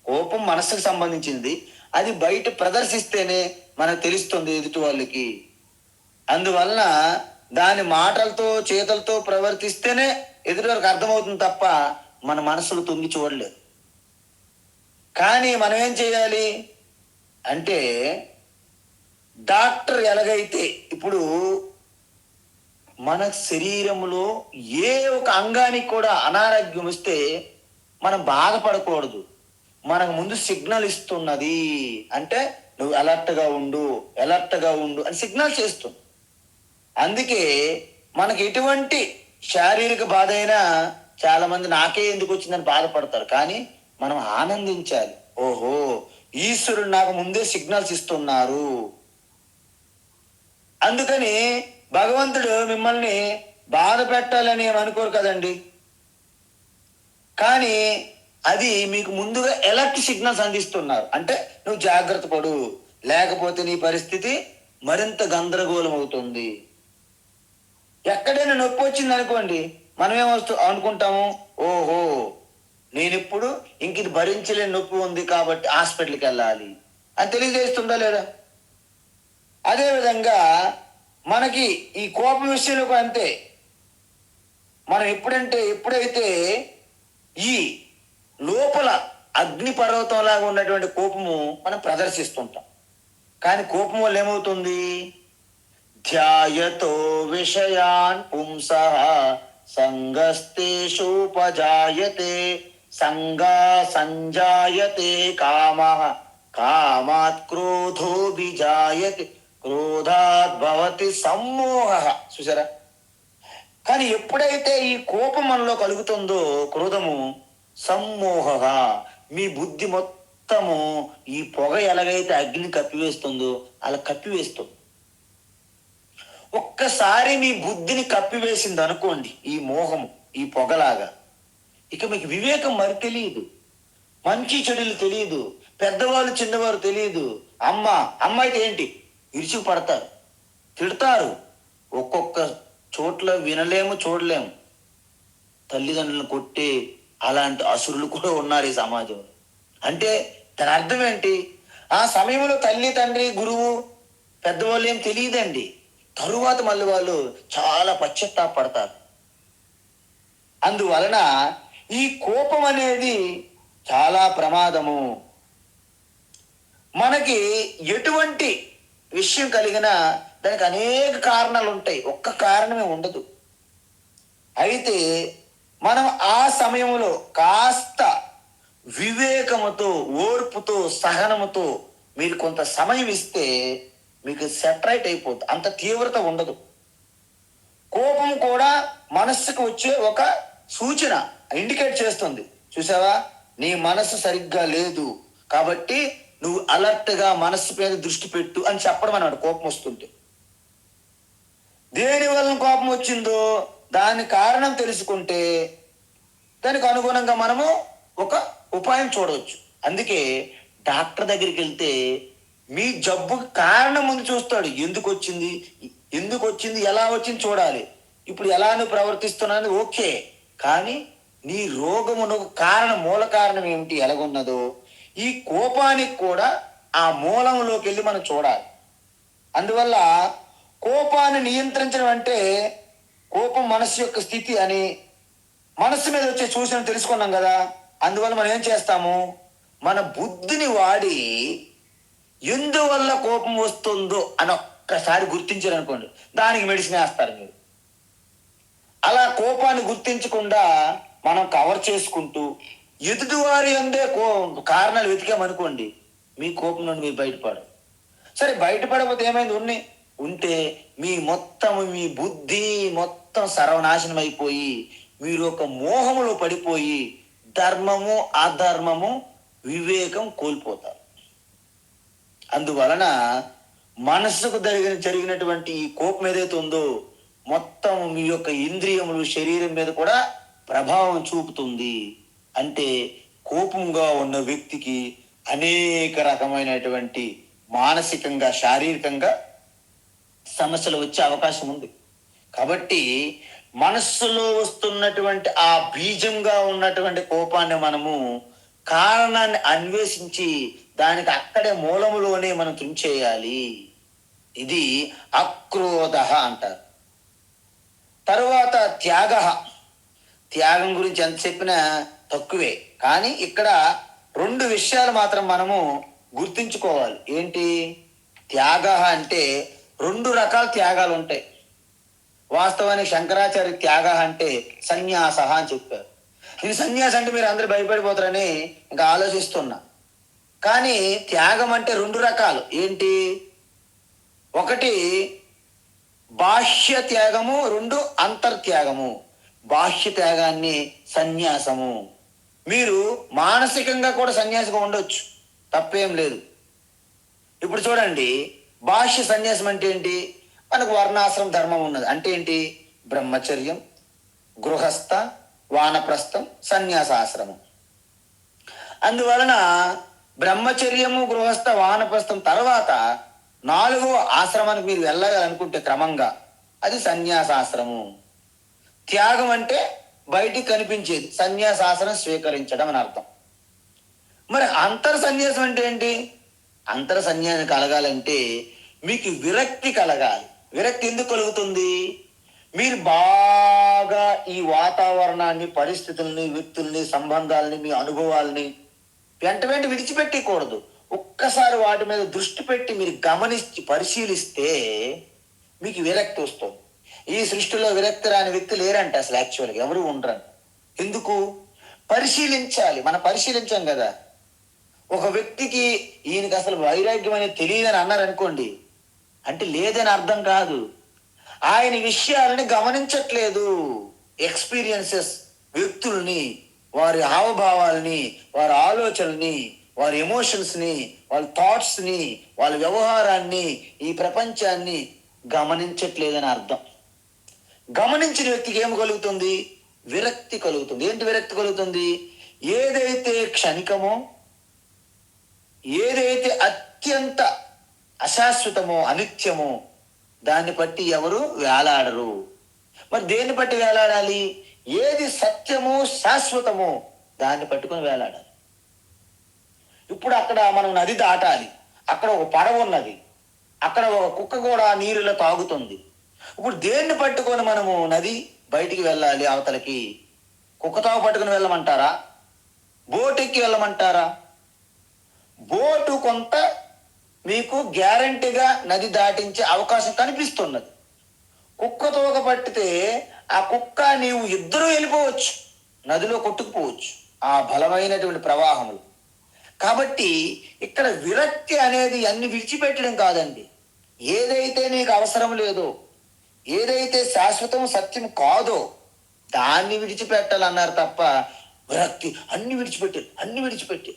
కోపం మనస్సుకు సంబంధించింది, అది బయట ప్రదర్శిస్తేనే మనకు తెలుస్తుంది ఎదుటి వాళ్ళకి. అందువలన దాని మాటలతో చేతులతో ప్రవర్తిస్తేనే ఎదుటి వాళ్ళకి అర్థమవుతుంది తప్ప మన మనసులు తొంగి చూడలేదు. కానీ మనం ఏం చేయాలి అంటే, డాక్టర్ ఎలాగైతే ఇప్పుడు మన శరీరంలో ఏ ఒక అంగానికి కూడా అనారోగ్యం వస్తే మనం బాధపడకూడదు. మనకు ముందు సిగ్నల్ ఇస్తున్నది, అంటే నువ్వు అలర్ట్గా ఉండు అని సిగ్నల్ చేస్తుంది. అందుకే మనకి ఎటువంటి శారీరక బాధ అయినా చాలా మంది నాకే ఎందుకు వచ్చిందని బాధపడతారు, కానీ మనం ఆనందించాలి. ఓహో, ఈశ్వరుడు నాకు ముందే సిగ్నల్స్ ఇస్తున్నారు. అందుకని భగవంతుడు మిమ్మల్ని బాధ పెట్టాలని ఏమి అనుకోరు కదండి, కానీ అది మీకు ముందుగా ఎలర్ట్ సిగ్నల్స్ అందిస్తున్నారు. అంటే నువ్వు జాగ్రత్త పడు, లేకపోతే నీ పరిస్థితి మరింత గందరగోళం అవుతుంది. ఎక్కడైనా నొప్పి వచ్చింది అనుకోండి, మనమేమొస్తూ అనుకుంటాము, ఓహో నేను ఇప్పుడు ఇంక ఇది భరించలేని నొప్పి ఉంది కాబట్టి హాస్పిటల్కి వెళ్ళాలి అని తెలియజేస్తుందా లేదా? అదేవిధంగా మనకి ఈ కోపం విషయంలో అంతే. మనం ఎప్పుడైతే ఈ లోపల అగ్ని పర్వతంలాగా ఉన్నటువంటి కోపము మనం ప్రదర్శిస్తుంటాం. కానీ కోపం వల్ల ఏమవుతుంది? ధ్యాయతో విషయాన్ పుంసః సంగస్తేషూపజాయతే సంగా సంజాయతే కామః కామాత్ క్రోధోభిజాయతే క్రోధాత్ భవతి సమ్మోహః. చూసారా? కానీ ఎప్పుడైతే ఈ కోపం మనలో కలుగుతుందో, క్రోధము, సమ్మోహ, మీ బుద్ధి మొత్తము ఈ పొగ ఎలాగైతే అగ్ని కప్పివేస్తుందో అలా కప్పివేస్తుంది. ఒక్కసారి మీ బుద్ధిని కప్పివేసింది అనుకోండి ఈ మోహము, ఈ పొగలాగా, ఇక మీకు వివేకం మరి తెలియదు, మంచి చెడులు తెలియదు, పెద్దవాళ్ళు చిన్నవారు తెలియదు. అమ్మాయితే ఏంటి, ఇరుచుకు పడతారు, తిడతారు. ఒక్కొక్క చోట్ల వినలేము, చూడలేము. తల్లిదండ్రులను కొట్టే అలాంటి అసురులు కూడా ఉన్నారు ఈ సమాజంలో. అంటే దాని అర్థం ఏంటి? ఆ సమయంలో తల్లి, తండ్రి, గురువు, పెద్దవాళ్ళు ఏం తెలియదండి. తరువాత మళ్ళీ వాళ్ళు చాలా పశ్చాత్తాపడతారు. అందువలన ఈ కోపం అనేది చాలా ప్రమాదము. మనకి ఎటువంటి విషయం కలిగినా దానికి అనేక కారణాలు ఉంటాయి, ఒక్క కారణమే ఉండదు. అయితే మనం ఆ సమయంలో కాస్త వివేకముతో, ఓర్పుతో, సహనముతో మీరు కొంత సమయం ఇస్తే మీకు సెటరైట్ అయిపోద్ది, అంత తీవ్రత ఉండదు. కోపం కూడా మనస్సుకు వచ్చే ఒక సూచన, ఇండికేట్ చేస్తుంది. చూసావా, నీ మనస్సు సరిగ్గా లేదు కాబట్టి నువ్వు అలర్ట్గా మనస్సు మీద దృష్టి పెట్టు అని చెప్పడం అన్నాడు కోపం వస్తుంటే. దేని వలన కోపం వచ్చిందో దాని కారణం తెలుసుకుంటే దానికి అనుగుణంగా మనము ఒక ఉపాయం చూడవచ్చు. అందుకే డాక్టర్ దగ్గరికి వెళ్తే మీ జబ్బుకి కారణం ముందు చూస్తాడు. ఎందుకు వచ్చింది, ఎలా వచ్చింది చూడాలి. ఇప్పుడు ఎలా నువ్వు ప్రవర్తిస్తున్నావు ఓకే, కానీ నీ రోగమునకు కారణం, మూల కారణం ఏమిటి, ఎలాగున్నదో ఈ కోపానికి కూడా ఆ మూలంలోకి వెళ్ళి మనం చూడాలి. అందువల్ల కోపాన్ని నియంత్రించడం అంటే, కోపం మనస్సు యొక్క స్థితి అని మనస్సు మీద వచ్చే సూచన తెలుసుకున్నాం కదా. అందువల్ల మనం ఏం చేస్తాము, మన బుద్ధిని వాడి ఎందువల్ల కోపం వస్తుందో అని ఒక్కసారి గుర్తించారనుకోండి, దానికి మెడిసిన్ వేస్తారు మీరు. అలా కోపాన్ని గుర్తించకుండా మనం కవర్ చేసుకుంటూ ఎదుటివారి అందే కారణాలు వెతికామనుకోండి, మీ కోపం నుండి మీరు బయటపడరు. సరే బయటపడకపోతే ఏమైంది, ఉంటే మీ బుద్ధి మొత్తం సర్వనాశనం అయిపోయి మీరు ఒక మోహములో పడిపోయి ధర్మము, అధర్మము, వివేకం కోల్పోతారు. అందువలన మనస్సుకు జరిగినటువంటి ఈ కోపం ఏదైతే ఉందో మొత్తం మీ యొక్క ఇంద్రియములు, శరీరం మీద కూడా ప్రభావం చూపుతుంది. అంటే కోపంగా ఉన్న వ్యక్తికి అనేక రకమైనటువంటి మానసికంగా, శారీరకంగా సమస్యలు వచ్చే అవకాశం ఉంది. కాబట్టి మనస్సులో వస్తున్నటువంటి ఆ బీజంగా ఉన్నటువంటి కోపాన్ని మనము కారణాన్ని అన్వేషించి దానికి అక్కడే మూలములోనే మనం తుంచేయాలి. ఇది అక్రోధ అంటారు. తరువాత త్యాగం గురించి ఎంత చెప్పినా తక్కువే. కానీ ఇక్కడ 2 విషయాలు మాత్రం మనము గుర్తించుకోవాలి. ఏంటి? త్యాగ అంటే 2 రకాల త్యాగాలు ఉంటాయి. వాస్తవానికి శంకరాచార్య త్యాగ అంటే సన్యాస అని చెప్పారు. నేను సన్యాసం అంటే మీరు అందరూ భయపడిపోతారని ఇంకా ఆలోచిస్తున్నా. కానీ త్యాగం అంటే 2 రకాలు. ఏంటి? ఒకటి బాహ్య త్యాగము, 2 అంతర్త్యాగము. బాహ్య త్యాగాన్ని సన్యాసము. మీరు మానసికంగా కూడా సన్యాసిగా ఉండొచ్చు, తప్పేం లేదు. ఇప్పుడు చూడండి, బాహ్య సన్యాసం అంటే ఏంటి? మనకు వర్ణాశ్రమ ధర్మం ఉన్నది. అంటే ఏంటి? బ్రహ్మచర్యం, గృహస్థ, వానప్రస్థం, సన్యాసాశ్రమం. అందువలన బ్రహ్మచర్యము, గృహస్థ, వానప్రస్థం తర్వాత 4వ ఆశ్రమానికి మీరు వెళ్ళాలనుకుంటే క్రమంగా అది సన్యాసాశ్రమం. త్యాగం అంటే బయటికి కనిపించేది, సన్యాసాశ్రమం స్వీకరించడం అని అర్థం. మరి అంతర్ సన్యాసం అంటే ఏంటి? అంతర్ సన్యాసం కలగాలంటే మీకు విరక్తి కలగాలి. విరక్తి ఎందుకు కలుగుతుంది? మీరు బాగా ఈ వాతావరణాన్ని, పరిస్థితుల్ని, వ్యక్తుల్ని, సంబంధాలని, మీ అనుభవాల్ని వెంట వెంట విడిచిపెట్టకూడదు. ఒక్కసారి వాటి మీద దృష్టి పెట్టి మీరు గమనించి పరిశీలిస్తే మీకు విరక్తి వస్తుంది. ఈ సృష్టిలో విరక్తి రాని వ్యక్తి లేరంట అసలు, యాక్చువల్గా ఎవరు ఉండరంట. ఎందుకు? పరిశీలించాలి. మనం పరిశీలించాం కదా. ఒక వ్యక్తికి ఈయనకి అసలు వైరాగ్యం అనేది తెలియదని అన్నారనుకోండి, అంటే లేదని అర్థం కాదు. ఆయన విషయాలని గమనించట్లేదు. ఎక్స్పీరియన్సెస్, వ్యక్తుల్ని, వారి హావభావాల్ని, వారి ఆలోచనల్ని, వారి ఎమోషన్స్ని, వాళ్ళ థాట్స్ని, వాళ్ళ వ్యవహారాన్ని, ఈ ప్రపంచాన్ని గమనించట్లేదని అర్థం. గమనించిన వ్యక్తికి ఏం కలుగుతుంది? విరక్తి కలుగుతుంది. ఏంటి విరక్తి కలుగుతుంది? ఏదైతే క్షణికమో, ఏదైతే అత్యంత అశాశ్వతమో, అనిత్యమో, దాన్ని బట్టి ఎవరు వేలాడరు. మరి దేన్ని బట్టి వేలాడాలి? ఏది సత్యమో, శాశ్వతమో దాన్ని పట్టుకొని వేలాడాలి. ఇప్పుడు అక్కడ మనం నది దాటాలి. అక్కడ ఒక పడవ ఉన్నది. అక్కడ ఒక కుక్క కూడా నీరులో తాగుతుంది. ఇప్పుడు దేన్ని పట్టుకొని మనము నది బయటికి వెళ్ళాలి అవతలకి? కుక్కతో పట్టుకుని వెళ్ళమంటారా? బోట్ ఎక్కి వెళ్ళమంటారా? బోటు కొంత మీకు గ్యారంటీగా నది దాటించే అవకాశం కనిపిస్తున్నది. కుక్కతోక పట్టితే ఆ కుక్క నీవు ఇద్దరూ వెళ్ళిపోవచ్చు, నదిలో కొట్టుకుపోవచ్చు ఆ బలమైనటువంటి ప్రవాహములు. కాబట్టి ఇక్కడ విరక్తి అనేది అన్ని విడిచిపెట్టడం కాదండి. ఏదైతే నీకు అవసరం లేదో, ఏదైతే శాశ్వతం సత్యం కాదో దాన్ని విడిచిపెట్టాలన్నారు తప్ప విరక్తి అన్ని విడిచిపెట్టి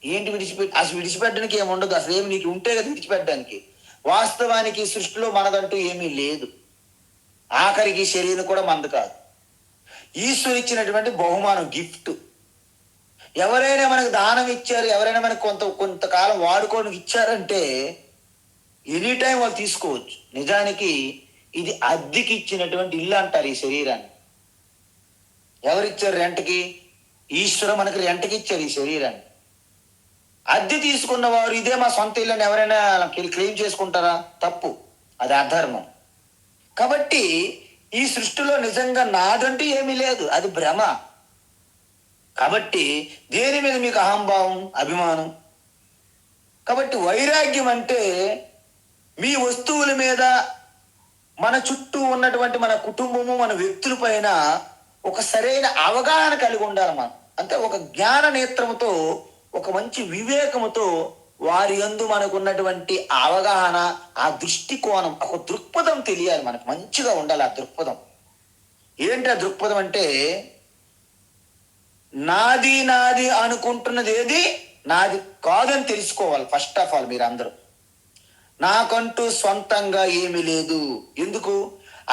ఏంటి విడిచిపెట్టి? అసలు విడిచిపెట్టడానికి ఏముండదు. అసలు ఏమి నీకు ఉంటే కదా విడిచిపెట్టడానికి. వాస్తవానికి సృష్టిలో మనదంటూ ఏమీ లేదు. ఆఖరికి శరీరం కూడా మనది కాదు. ఈశ్వరు ఇచ్చినటువంటి బహుమానం, గిఫ్ట్. ఎవరైనా మనకు దానం ఇచ్చారు, ఎవరైనా మనకు కొంతకాలం వాడుకోవడానికి ఇచ్చారంటే ఎనీ టైం వాళ్ళు తీసుకోవచ్చు. నిజానికి ఇది అద్దెకి ఇచ్చినటువంటి ఇల్లు అంటారు ఈ శరీరాన్ని. ఎవరిచ్చారు రెంట్కి? ఈశ్వరు మనకి రెంట్కి ఇచ్చారు ఈ శరీరాన్ని. అద్దె తీసుకున్న వారు ఇదే మా సొంత ఇల్లు అని ఎవరైనా క్లెయిమ్ చేసుకుంటారా? తప్పు, అది అధర్మం. కాబట్టి ఈ సృష్టిలో నిజంగా నాదంటూ ఏమీ లేదు, అది భ్రమ. కాబట్టి దేని మీద మీకు అహంభావం, అభిమానం? కాబట్టి వైరాగ్యం అంటే మీ వస్తువుల మీద, మన చుట్టూ ఉన్నటువంటి మన కుటుంబము, మన వ్యక్తుల పైన ఒక సరైన అవగాహన కలిగి ఉండాలి మనం. అంటే ఒక జ్ఞాన నేత్రముతో, ఒక మంచి వివేకముతో వారి యందు మనకున్నటువంటి అవగాహన, ఆ దృష్టికోణం, ఒక దృక్పథం తెలియాలి మనకు. మంచిగా ఉండాలి ఆ దృక్పథం. ఏంటి ఆ దృక్పథం అంటే, నాది నాది అనుకుంటున్నది ఏది నాది కాదని తెలుసుకోవాలి. ఫస్ట్ ఆఫ్ ఆల్ మీరందరూ, నాకంటూ సొంతంగా ఏమీ లేదు. ఎందుకు?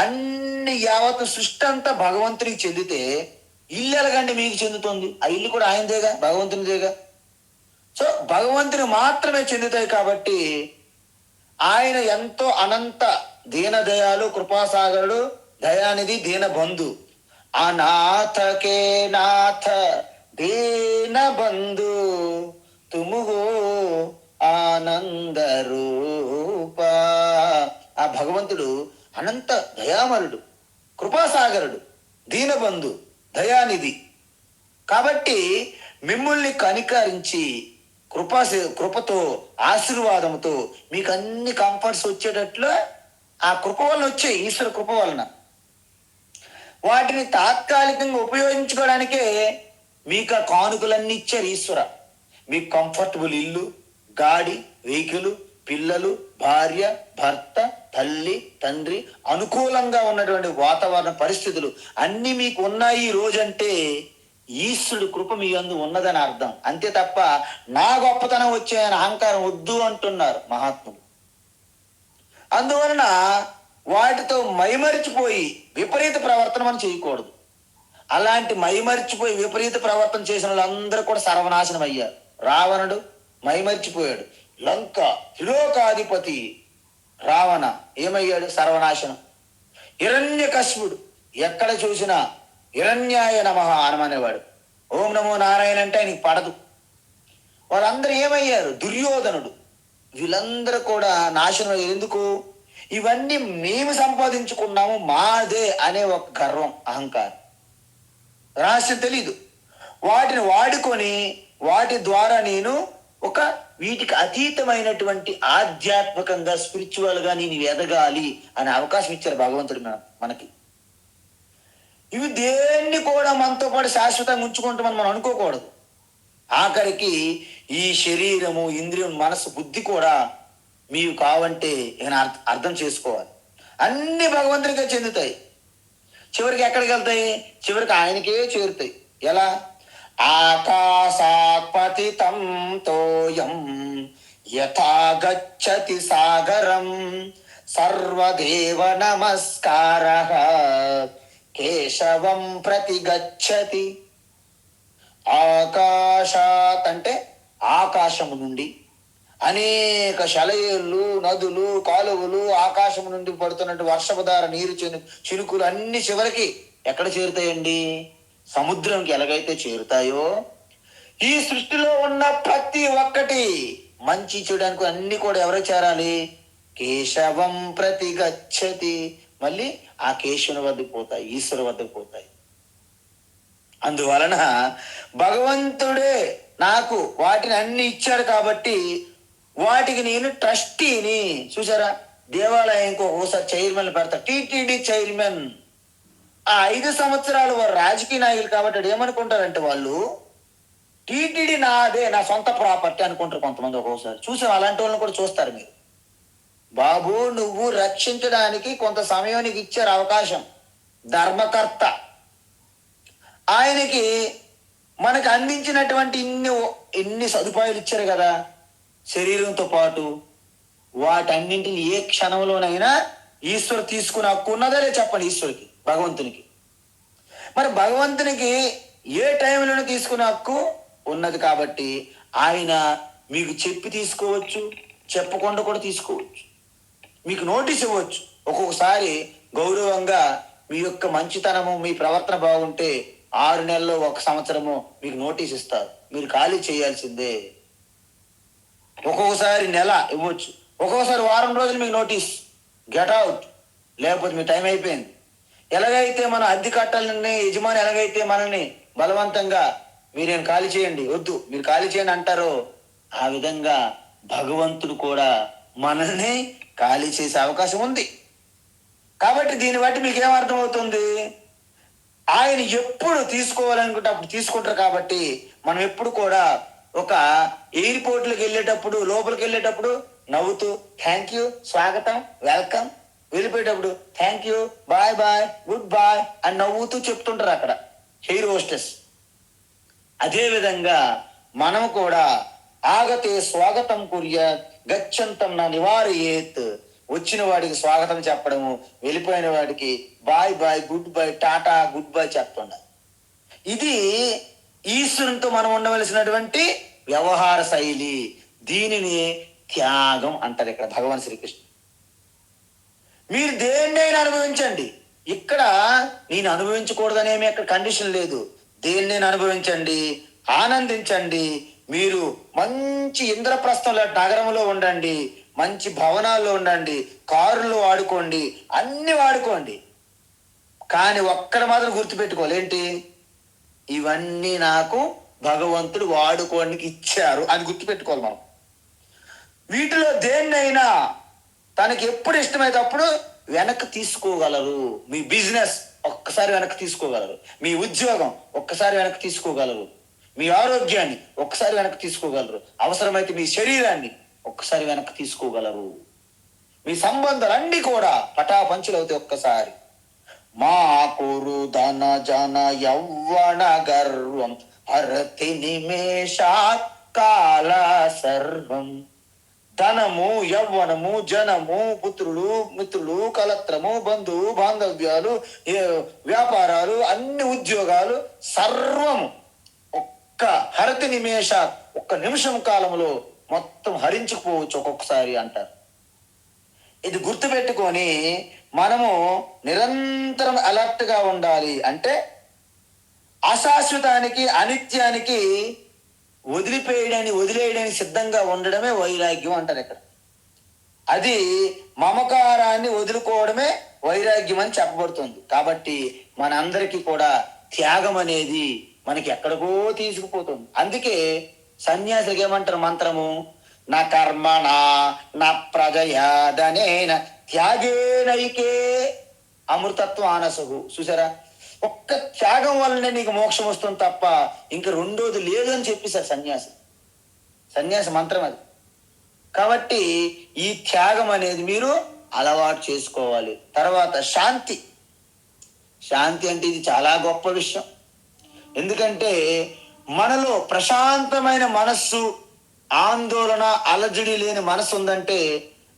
అన్ని యావత్ సృష్టి అంతా భగవంతునికి చెందితే ఇల్లు ఎలాగంటే మీకు చెందుతుంది? ఆ ఇల్లు కూడా ఆయనదేగా, భగవంతునిదేగా. సో భగవంతుని మాత్రమే చెందుతాయి. కాబట్టి ఆయన ఎంతో అనంత దీనదయాలు, కృపాసాగరుడు, దయానిధి, దీనబంధు. అనాథకే నాథ దీన బంధు తుముగో ఆనంద రూప. ఆ భగవంతుడు అనంత దయామరుడు, కృపాసాగరుడు, దీనబంధు, దయానిధి. కాబట్టి మిమ్మల్ని కనికరించి కృపతో, ఆశీర్వాదంతో మీకు అన్ని కంఫర్ట్స్ వచ్చేటట్లు ఆ కృప వలన వచ్చాయి, ఈశ్వర కృప వలన. వాటిని తాత్కాలికంగా ఉపయోగించుకోవడానికే మీకు ఆ కానుకలన్నీ ఇచ్చారు ఈశ్వర. మీకు కంఫర్టబుల్ ఇల్లు, గాడి, వెహికల్, పిల్లలు, భార్య, భర్త, తల్లి, తండ్రి, అనుకూలంగా ఉన్నటువంటి వాతావరణ పరిస్థితులు అన్ని మీకు ఉన్నాయి ఈ రోజంటే ఈశ్వరుడు కృప మీ యందు ఉన్నదని అర్థం. అంతే తప్ప నా గొప్పతనం వచ్చాయని అహంకారం వద్దు అంటున్నారు మహాత్ములు. అందువలన వాటితో మైమరిచిపోయి విపరీత ప్రవర్తన మనం చేయకూడదు. అలాంటి మైమరిచిపోయి విపరీత ప్రవర్తన చేసిన వాళ్ళందరూ కూడా సర్వనాశనం అయ్యారు. రావణుడు మైమరిచిపోయాడు. లంక త్రిలోకాధిపతి రావణ ఏమయ్యాడు? సర్వనాశనం. హిరణ్యకశిపుడు ఎక్కడ చూసినా హిరణ్యాయ నమః అనమనేవాడు. ఓం నమో నారాయణ అంటే ఆయనకి పడదు. వాళ్ళందరూ ఏమయ్యారు? దుర్యోధనుడు. వీళ్ళందరూ కూడా నాశనం అయ్యారు. ఎందుకు? ఇవన్నీ మేము సంపాదించుకున్నాము, మాదే అనే ఒక గర్వం, అహంకారం. రహస్యం తెలీదు. వాటిని వాడుకొని వాటి ద్వారా నేను ఒక వీటికి అతీతమైనటువంటి ఆధ్యాత్మికంగా స్పిరిచువల్ గా నేను ఎదగాలి అనే అవకాశం ఇచ్చారు భగవంతుడు మనకి. ఇవి దేన్ని కూడా మనతో పాటు శాశ్వతంగా ఉంచుకుంటామని మనం అనుకోకూడదు. ఆఖరికి ఈ శరీరము, ఇంద్రియం, మనసు, బుద్ధి కూడా మీకు కావంటే ఈయన అర్థం చేసుకోవాలి. అన్ని భగవంతునికే చెందుతాయి. చివరికి ఎక్కడికి వెళ్తాయి? చివరికి ఆయనకే చేరుతాయి. ఎలా? ఆకాశాత్ పతితం తోయం యథా గచ్చతి సాగరం సర్వదేవ నమస్కారః కేశవం ప్రతి గచ్చతి. ఆకాశాత్ అంటే ఆకాశము నుండి, అనేక శలయేళ్ళు, నదులు, కాలువలు, ఆకాశం నుండి పడుతున్నట్టు వర్షపుధార, నీరు, చినుకులు అన్ని చివరికి ఎక్కడ చేరుతాయండి? సముద్రంకి ఎలాగైతే చేరుతాయో, ఈ సృష్టిలో ఉన్న ప్రతి ఒక్కటి మంచి చేయడానికి అన్ని కూడా ఎవరు చేరాలి? కేశవం ప్రతి గచ్చతి. మళ్ళీ ఆ కేశవుని వద్దకు పోతాయి, ఈశ్వరు వద్దకు పోతాయి. అందువలన భగవంతుడే నాకు వాటిని అన్ని ఇచ్చాడు కాబట్టి వాటికి నేను ట్రస్టీని. చూసారా, దేవాలయంకి ఒకసారి చైర్మన్ పెడతారు, టీటీడీ చైర్మన్. ఆ 5 సంవత్సరాలు వారు రాజకీయ నాయకులు కాబట్టి ఏమనుకుంటారంటే వాళ్ళు టీటీడీ నాదే, నా సొంత ప్రాపర్టీ అనుకుంటారు కొంతమంది. ఒక్కోసారి చూసాం, అలాంటి వాళ్ళని కూడా చూస్తారు మీరు. బాబు, నువ్వు రక్షించడానికి కొంత సమయానికి ఇచ్చారు అవకాశం, ధర్మకర్త. ఆయనకి మనకు అందించినటువంటి ఇన్ని సదుపాయాలు ఇచ్చారు కదా శరీరంతో పాటు, వాటన్నింటిని ఏ క్షణంలోనైనా ఈశ్వరు తీసుకునే హక్కు ఉన్నదే చెప్పండి ఈశ్వరుకి, భగవంతునికి. మరి భగవంతునికి ఏ టైంలోనూ తీసుకునే హక్కు ఉన్నది కాబట్టి ఆయన మీకు చెప్పి తీసుకోవచ్చు, చెప్పకుండా కూడా తీసుకోవచ్చు. మీకు నోటీస్ ఇవ్వచ్చు. ఒక్కొక్కసారి గౌరవంగా మీ యొక్క మంచితనము, మీ ప్రవర్తన బాగుంటే 6 నెలల్లో 1 సంవత్సరము మీకు నోటీస్ ఇస్తారు, మీరు ఖాళీ చేయాల్సిందే. ఒక్కొక్కసారి నెల ఇవ్వచ్చు, ఒక్కొక్కసారి వారం రోజులు మీకు నోటీస్, గెట్ అవుట్, లేకపోతే మీ టైం అయిపోయింది. ఎలాగైతే మనం అద్దె కట్టాలని యజమాని ఎలాగైతే మనల్ని బలవంతంగా మీరేం ఖాళీ చేయండి, వద్దు మీరు ఖాళీ చేయండి అంటారో, ఆ విధంగా భగవంతుడు కూడా మనల్ని ఖాళీ చేసే అవకాశం ఉంది. కాబట్టి దీన్ని బట్టి మీకు ఏమర్థమవుతుంది? ఆయన ఎప్పుడు తీసుకోవాలనుకుంటే అప్పుడు తీసుకుంటారు. కాబట్టి మనం ఎప్పుడు కూడా ఒక ఎయిర్పోర్ట్లకు వెళ్ళేటప్పుడు, లోపలికి వెళ్ళేటప్పుడు నవ్వుతూ థ్యాంక్ యూ, స్వాగతం, వెల్కమ్, వెళ్ళిపోయేటప్పుడు thank you, bye bye, good bye అని నవ్వుతూ చెప్తుంటారు అక్కడ ఎయిర్ హోస్టెస్. అదే విధంగా మనం కూడా ఆగతే స్వాగతం కుర్యాత్ గచ్చంతం నా నివారయేత్. వచ్చిన వాడికి స్వాగతం చెప్పడము, వెళ్ళిపోయిన వాడికి bye bye, good bye, tata, good bye చెప్తుండాలి. ఇది ఈశ్వరునితో మనం ఉండవలసినటువంటి వ్యవహార శైలి. దీనిని త్యాగం అంటారు ఇక్కడ భగవాన్ శ్రీకృష్ణ. మీరు దేన్నైనా అనుభవించండి, ఇక్కడ నేను అనుభవించకూడదనేమి అక్కడ కండిషన్ లేదు. దేన్నైనా అనుభవించండి, ఆనందించండి. మీరు మంచి ఇంద్రప్రస్థంలో నగరంలో ఉండండి, మంచి భవనాల్లో ఉండండి, కారుల్లో వాడుకోండి, అన్ని వాడుకోండి. కానీ ఒక్కడ మాత్రం గుర్తుపెట్టుకోవాలి, ఏంటి? ఇవన్నీ నాకు భగవంతుడు వాడుకోవడానికి ఇచ్చారు అని గుర్తుపెట్టుకోవాలి మనం. వీటిలో దేన్నైనా తనకి ఎప్పుడు ఇష్టమైతే అప్పుడు వెనక్కి తీసుకోగలరు. మీ బిజినెస్ ఒక్కసారి వెనక్కి తీసుకోగలరు, మీ ఉద్యోగం ఒక్కసారి వెనక్కి తీసుకోగలరు, మీ ఆరోగ్యాన్ని ఒక్కసారి వెనక్కి తీసుకోగలరు, అవసరమైతే మీ శరీరాన్ని ఒక్కసారి వెనక్కి తీసుకోగలరు. మీ సంబంధాలన్నీ కూడా పటాపంచులు అవుతాయి ఒక్కసారి. మా కురు ధన జన యౌవన గర్వం హరతి నిమేషాత్ కాల సర్వం. ధనము, యవ్వనము, జనము, పుత్రులు, మిత్రులు, కలత్రము, బంధువు, బాంధవ్యాలు, వ్యాపారాలు, అన్ని ఉద్యోగాలు సర్వము ఒక్క హరతి నిమేష, ఒక్క నిమిషం కాలంలో మొత్తం హరించుకుపోవచ్చు ఒక్కొక్కసారి అంటారు. ఇది గుర్తుపెట్టుకొని మనము నిరంతరం అలర్ట్ గా ఉండాలి. అంటే అశాశ్వతానికి, అనిత్యానికి వదిలేయడానికి సిద్ధంగా ఉండడమే వైరాగ్యం అంటారు ఇక్కడ. అది మమకారాన్ని వదులుకోవడమే వైరాగ్యం అని చెప్పబడుతుంది. కాబట్టి మనందరికీ కూడా త్యాగం అనేది మనకి ఎక్కడికో తీసుకుపోతుంది. అందుకే సన్యాసులకి ఏమంటారు మంత్రము? నా కర్మణ నా ప్రజయాదనేన త్యాగేనైకే అమృతత్వం ఆనసగు. చూసారా, ఒక్క త్యాగం వల్లనే నీకు మోక్షం వస్తుంది తప్ప ఇంక రెండోది లేదు అని చెప్పేశారు సన్యాసి మంత్రం అది. కాబట్టి ఈ త్యాగం అనేది మీరు అలవాటు చేసుకోవాలి. తర్వాత శాంతి అంటే ఇది చాలా గొప్ప విషయం. ఎందుకంటే మనలో ప్రశాంతమైన మనస్సు, ఆందోళన అలజడి లేని మనసు ఉందంటే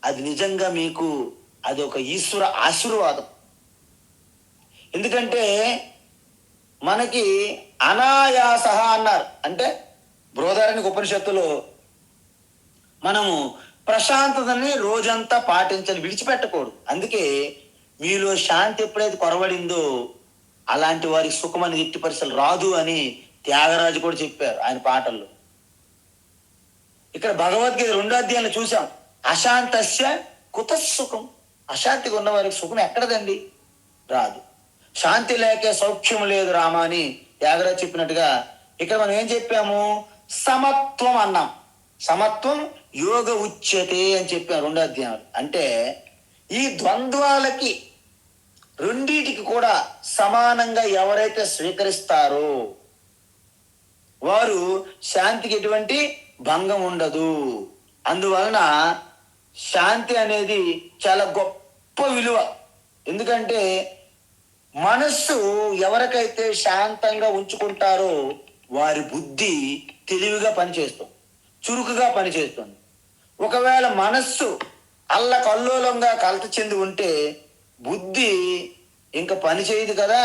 అది నిజంగా మీకు అది ఒక ఈశ్వర ఆశీర్వాదం. ఎందుకంటే మనకి అనాయాస అన్నారు. అంటే బృహదారణ్యక ఉపనిషత్తులో మనము ప్రశాంతతని రోజంతా పాటించాలి, విడిచిపెట్టకూడదు. అందుకే మీలో శాంతి ఎప్పుడైతే కొరవడిందో అలాంటి వారికి సుఖం అనేది ఎట్టి పరిస్థితులు రాదు అని త్యాగరాజు కూడా చెప్పారు ఆయన పాటల్లో. ఇక్కడ భగవద్గీత 2వ అధ్యాయంలో చూసాం, అశాంతస్య కుతసుఖం. అశాంతిగా ఉన్న వారికి సుఖం ఎక్కడదండి? రాదు. శాంతి లేకే సౌఖ్యం లేదు రామ అని త్యాగరాజు చెప్పినట్టుగా ఇక్కడ మనం ఏం చెప్పాము? సమత్వం అన్నాం. సమత్వం యోగ ఉచ్యతే అని చెప్పాం 2వ అధ్యాయం. అంటే ఈ ద్వంద్వాలకి రెండిటికి కూడా సమానంగా ఎవరైతే స్వీకరిస్తారో వారు శాంతికి ఎటువంటి భంగం ఉండదు. అందువలన శాంతి అనేది చాలా గొప్ప విలువ. ఎందుకంటే మనస్సు ఎవరికైతే శాంతంగా ఉంచుకుంటారో వారి బుద్ధి తెలివిగా పనిచేస్తుంది, చురుకుగా పనిచేస్తుంది. ఒకవేళ మనస్సు అల్లకల్లోలంగా కలత చెంది ఉంటే బుద్ధి ఇంకా పని చేయదు కదా,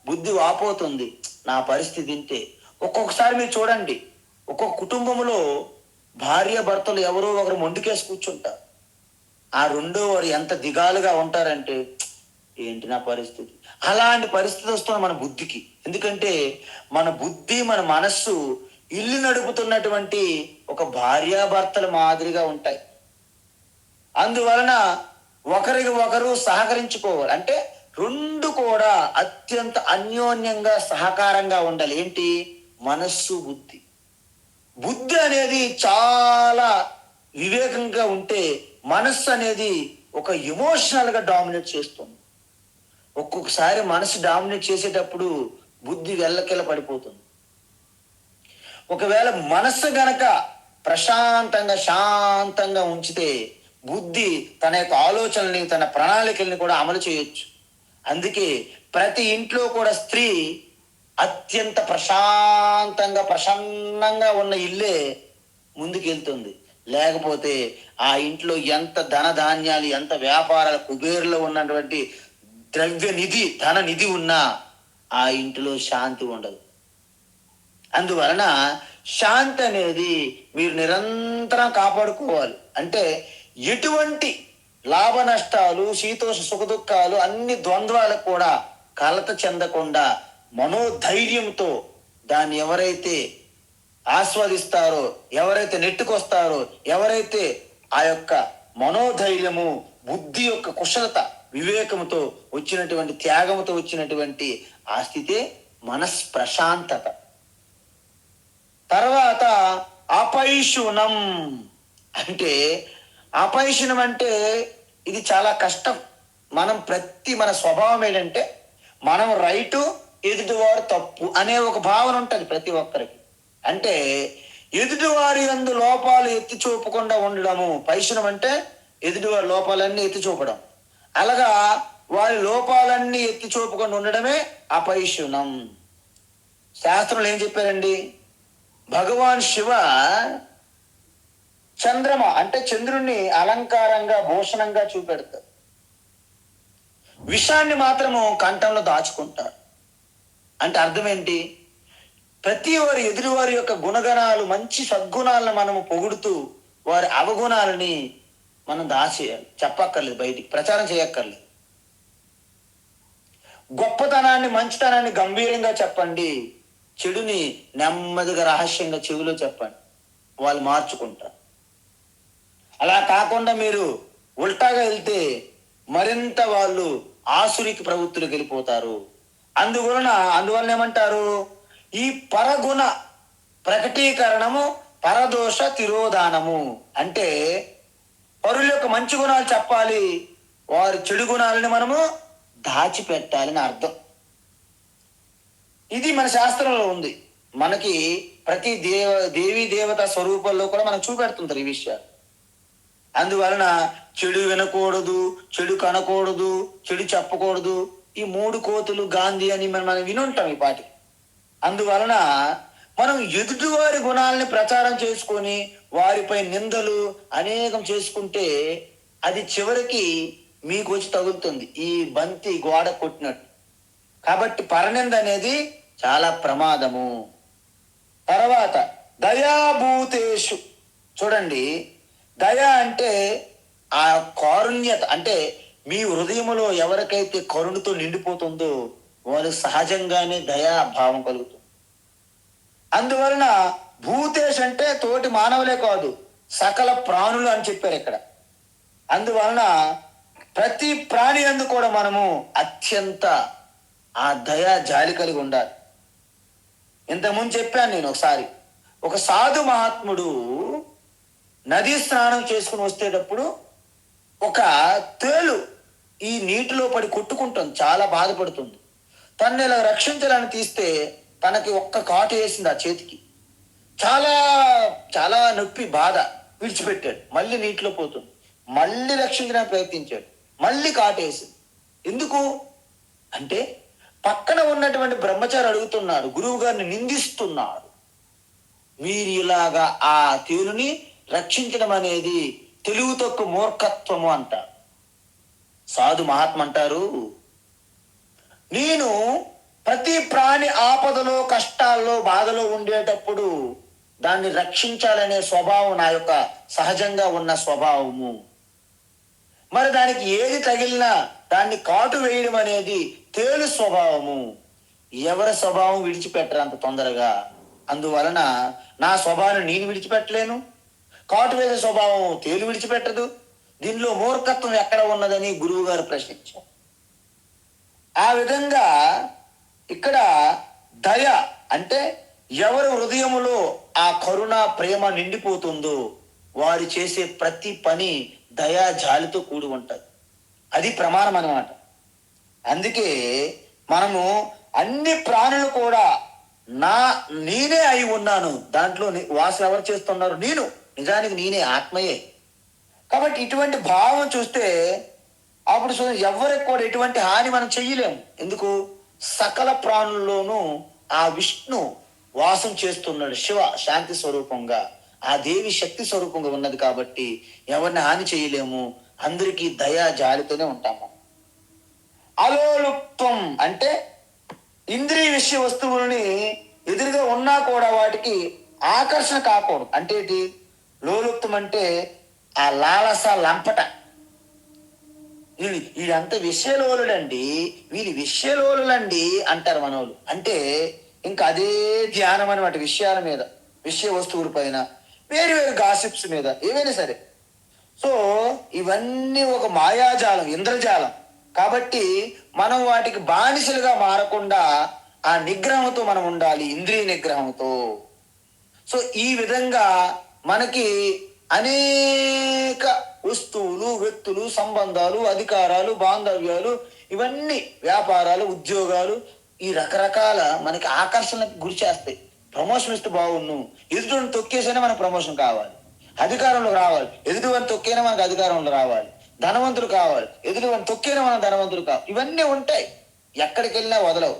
బుద్ధి వాపోతుంది. నా పరిస్థితి ఇంతే. ఒక్కొక్కసారి మీరు చూడండి, ఒక్కొక్క కుటుంబంలో భార్య భర్తలు ఎవరో ఒకరు మొండికేసి కూర్చుంటారు. ఆ రెండో వారు ఎంత దిగాలుగా ఉంటారంటే ఏంటి నా పరిస్థితి. అలాంటి పరిస్థితి వస్తుంది మన బుద్ధికి. ఎందుకంటే మన బుద్ధి మన మనస్సు ఇల్లు నడుపుతున్నటువంటి ఒక భార్యాభర్తల మాదిరిగా ఉంటాయి. అందువలన ఒకరికి ఒకరు సహకరించుకోవాలి. అంటే రెండు కూడా అత్యంత అన్యోన్యంగా సహకారంగా ఉండాలి. ఏంటి? మనస్సు బుద్ధి. బుద్ధి అనేది చాలా వివేకంగా ఉంటే మనస్సు అనేది ఒక ఎమోషనల్ గా డామినేట్ చేస్తుంది. ఒక్కొక్కసారి మనసు డామినేట్ చేసేటప్పుడు బుద్ధి వెళ్ళకెళ్ళ పడిపోతుంది. ఒకవేళ మనస్సు గనక ప్రశాంతంగా శాంతంగా ఉంచితే బుద్ధి తన యొక్క ఆలోచనల్ని తన ప్రణాళికల్ని కూడా అమలు చేయొచ్చు. అందుకే ప్రతి ఇంట్లో కూడా స్త్రీ అత్యంత ప్రశాంతంగా ప్రసన్నంగా ఉన్న ఇల్లే ముందుకెళ్తుంది. లేకపోతే ఆ ఇంట్లో ఎంత ధనధాన్యాలు, ఎంత వ్యాపారాల కుబేరులో ఉన్నటువంటి ద్రవ్య నిధి, ధన నిధి ఉన్నా ఆ ఇంటిలో శాంతి ఉండదు. అందువలన శాంతి అనేది మీరు నిరంతరం కాపాడుకోవాలి. అంటే ఎటువంటి లాభ నష్టాలు, శీతోష సుఖ దుఃఖాలు, అన్ని ద్వంద్వాలకు కూడా కలత చెందకుండా మనోధైర్యంతో దాన్ని ఎవరైతే ఆస్వాదిస్తారో, ఎవరైతే నెట్టుకొస్తారో, ఎవరైతే ఆ యొక్క మనోధైర్యము, బుద్ధి యొక్క కుశలత, వివేకముతో వచ్చినటువంటి త్యాగముతో వచ్చినటువంటి ఆ స్థితే మనస్ప్రశాంతత. తర్వాత అపైశునం. అంటే అపైశునం అంటే ఇది చాలా కష్టం. మన స్వభావం ఏంటంటే మనం రైటు, ఎదుటివారు తప్పు అనే ఒక భావన ఉంటుంది ప్రతి ఒక్కరికి. అంటే ఎదుటివారి యందు లోపాలు ఎత్తి చూపకుండా ఉండడము పైశునం. అంటే ఎదుటివారి లోపాలన్నీ ఎత్తి చూపడం. అలాగా వారి లోపాలన్నీ ఎత్తి చూపకుండా ఉండడమే అపైశునం. శాస్త్రంలో ఏం చెప్పారండి? భగవాన్ శివ చంద్రమ అంటే చంద్రుణ్ణి అలంకారంగా భూషణంగా చూపెడతారు. విషాన్ని మాత్రము కంఠంలో దాచుకుంటారు. అంటే అర్థం ఏంటి? ప్రతి వారి ఎదురువారి యొక్క గుణగణాలు, మంచి సద్గుణాలను మనము పొగుడుతూ వారి అవగుణాలని మనం దాచేయాలి. చెప్పక్కర్లేదు, బయటికి ప్రచారం చేయక్కర్లేదు. గొప్పతనాన్ని, మంచితనాన్ని గంభీరంగా చెప్పండి, చెడుని నెమ్మదిగా రహస్యంగా చెవిలో చెప్పండి, వాళ్ళు మార్చుకుంటారు. అలా కాకుండా మీరు ఉల్టాగా వెళ్తే మరింత వాళ్ళు ఆసురికి ప్రవృత్తులకు వెళ్ళిపోతారు. అందువలన ఏమంటారు, ఈ పరగుణ ప్రకటీకరణము పరదోష తిరోధానము. అంటే పరుల యొక్క మంచి గుణాలు చెప్పాలి, వారి చెడు గుణాలని మనము దాచిపెట్టాలని అర్థం. ఇది మన శాస్త్రంలో ఉంది. మనకి ప్రతి దేవీ దేవత స్వరూపంలో కూడా మనకు చూపెడుతుంటారు ఈ విషయాలు. అందువలన చెడు వినకూడదు, చెడు కనకూడదు, చెడు చెప్పకూడదు. ఈ 3 కోతులు గాంధీ అని మనం వినుంటాం ఈ పాటి. అందువలన మనం ఎదుటివారి గుణాలని ప్రచారం చేసుకొని వారిపై నిందలు అనేకం చేసుకుంటే అది చివరికి మీకు వచ్చి తగులుతుంది, ఈ బంతి గోడ కొట్టినట్టు. కాబట్టి పరనింద అనేది చాలా ప్రమాదము. తర్వాత దయాభూతేషు. చూడండి, దయ అంటే ఆ కారుణ్యత. అంటే మీ హృదయములో ఎవరికైతే కరుణతో నిండిపోతుందో వారు సహజంగానే దయాభావం కలుగుతుంది. అందువలన భూతేష్ అంటే తోటి మానవులే కాదు, సకల ప్రాణులు అని చెప్పారు ఇక్కడ. అందువలన ప్రతి ప్రాణి యందు కూడా మనము అత్యంత ఆ దయా జాలి కలిగి ఉండాలి. ఇంతకుముందు చెప్పాను నేను ఒకసారి, ఒక సాధు మహాత్ముడు నదీ స్నానం చేసుకుని వస్తేటప్పుడు ఒక తేలు ఈ నీటిలో పడి కొట్టుకుంటుంది, చాలా బాధపడుతుంది. తనని ఇలా రక్షించాలని తీస్తే తనకి ఒక్క కాటు వేసింది ఆ చేతికి. చాలా చాలా నొప్పి, బాధ. విడిచిపెట్టాడు, మళ్ళీ నీటిలో పోతుంది. మళ్ళీ రక్షించడానికి ప్రయత్నించాడు, మళ్ళీ కాటు వేసింది. ఎందుకు అంటే పక్కన ఉన్నటువంటి బ్రహ్మచారి అడుగుతున్నాడు, గురువు గారిని నిందిస్తున్నాడు, మీరు ఇలాగా ఆ తేలుని రక్షించడం అనేది తెలివి తక్కువ మూర్ఖత్వము అంటారు. సాధు మహాత్మ అంటారు, నేను ప్రతి ప్రాణి ఆపదలో, కష్టాల్లో, బాధలో ఉండేటప్పుడు దాన్ని రక్షించాలనే స్వభావం నా యొక్క సహజంగా ఉన్న స్వభావము. మరి దానికి ఏది తగిలినా దాన్ని కాటు వేయడం అనేది తేలు స్వభావము. ఎవరి స్వభావం విడిచిపెట్టరు అంత తొందరగా. అందువలన నా స్వభావాన్ని నేను విడిచిపెట్టలేను, కాటు వేసే స్వభావం తేలు విడిచిపెట్టదు. దీనిలో మూర్ఖత్వం ఎక్కడ ఉన్నదని గురువు గారు ప్రశ్నించారు. ఆ విధంగా ఇక్కడ దయ అంటే ఎవరి హృదయములో ఆ కరుణ ప్రేమ నిండిపోతుందో వారు చేసే ప్రతి పని దయా జాలితో కూడి ఉంటుంది. అది ప్రమాణం అన్నమాట. అందుకే మనము అన్ని ప్రాణులు కూడా నేనే అయి ఉన్నాను, దాంట్లో వాసన ఎవరు చేస్తున్నారు, నేను, నిజానికి నేనే ఆత్మయే. కాబట్టి ఇటువంటి భావం చూస్తే అప్పుడు ఎవరికి కూడా ఎటువంటి హాని మనం చెయ్యలేము. ఎందుకు, సకల ప్రాణుల్లోనూ ఆ విష్ణు వాసం చేస్తున్నాడు, శివ శాంతి స్వరూపంగా, ఆ దేవి శక్తి స్వరూపంగా ఉన్నది. కాబట్టి ఎవరిని హాని చేయలేము, అందరికీ దయా జాలితోనే ఉంటాము. అలోలుప్తం అంటే ఇంద్రియ విషయ వస్తువులని ఎదురుగా ఉన్నా కూడా వాటికి ఆకర్షణ కాకూడదు. అంటే ఏంటి, లోలుప్తం అంటే ఆ లాలస లంపట. వీళ్ళంతా విషయలోలుడండి, వీళ్ళు విషయలోలులండి అంటారు మనోళ్ళు. అంటే ఇంకా అదే ధ్యానం అనమాట, విషయాల మీద, విషయ వస్తువుల పైన, వేరు వేరు గాసిప్స్ మీద, ఏవైనా సరే. సో ఇవన్నీ ఒక మాయాజాలం, ఇంద్రజాలం. కాబట్టి మనం వాటికి బానిసలుగా మారకుండా ఆ నిగ్రహంతో మనం ఉండాలి, ఇంద్రియ నిగ్రహంతో. సో ఈ విధంగా మనకి అనేక వస్తువులు, వ్యక్తులు, సంబంధాలు, అధికారాలు, బాంధవ్యాలు, ఇవన్నీ వ్యాపారాలు, ఉద్యోగాలు, ఈ రకరకాల మనకి ఆకర్షణకు గురి చేస్తాయి. ప్రమోషన్ ఇస్తే బాగుండు, ఎదుటిని తొక్కేసైనా మనకు ప్రమోషన్ కావాలి, అధికారంలో రావాలి, ఎదుటివారిని తొక్కేనా మనకు అధికారంలో రావాలి, ధనవంతులు కావాలి, ఎదుటివారిని తొక్కేనా మనం ధనవంతులు కావాలి. ఇవన్నీ ఉంటాయి, ఎక్కడికి వెళ్ళినా వదలవు.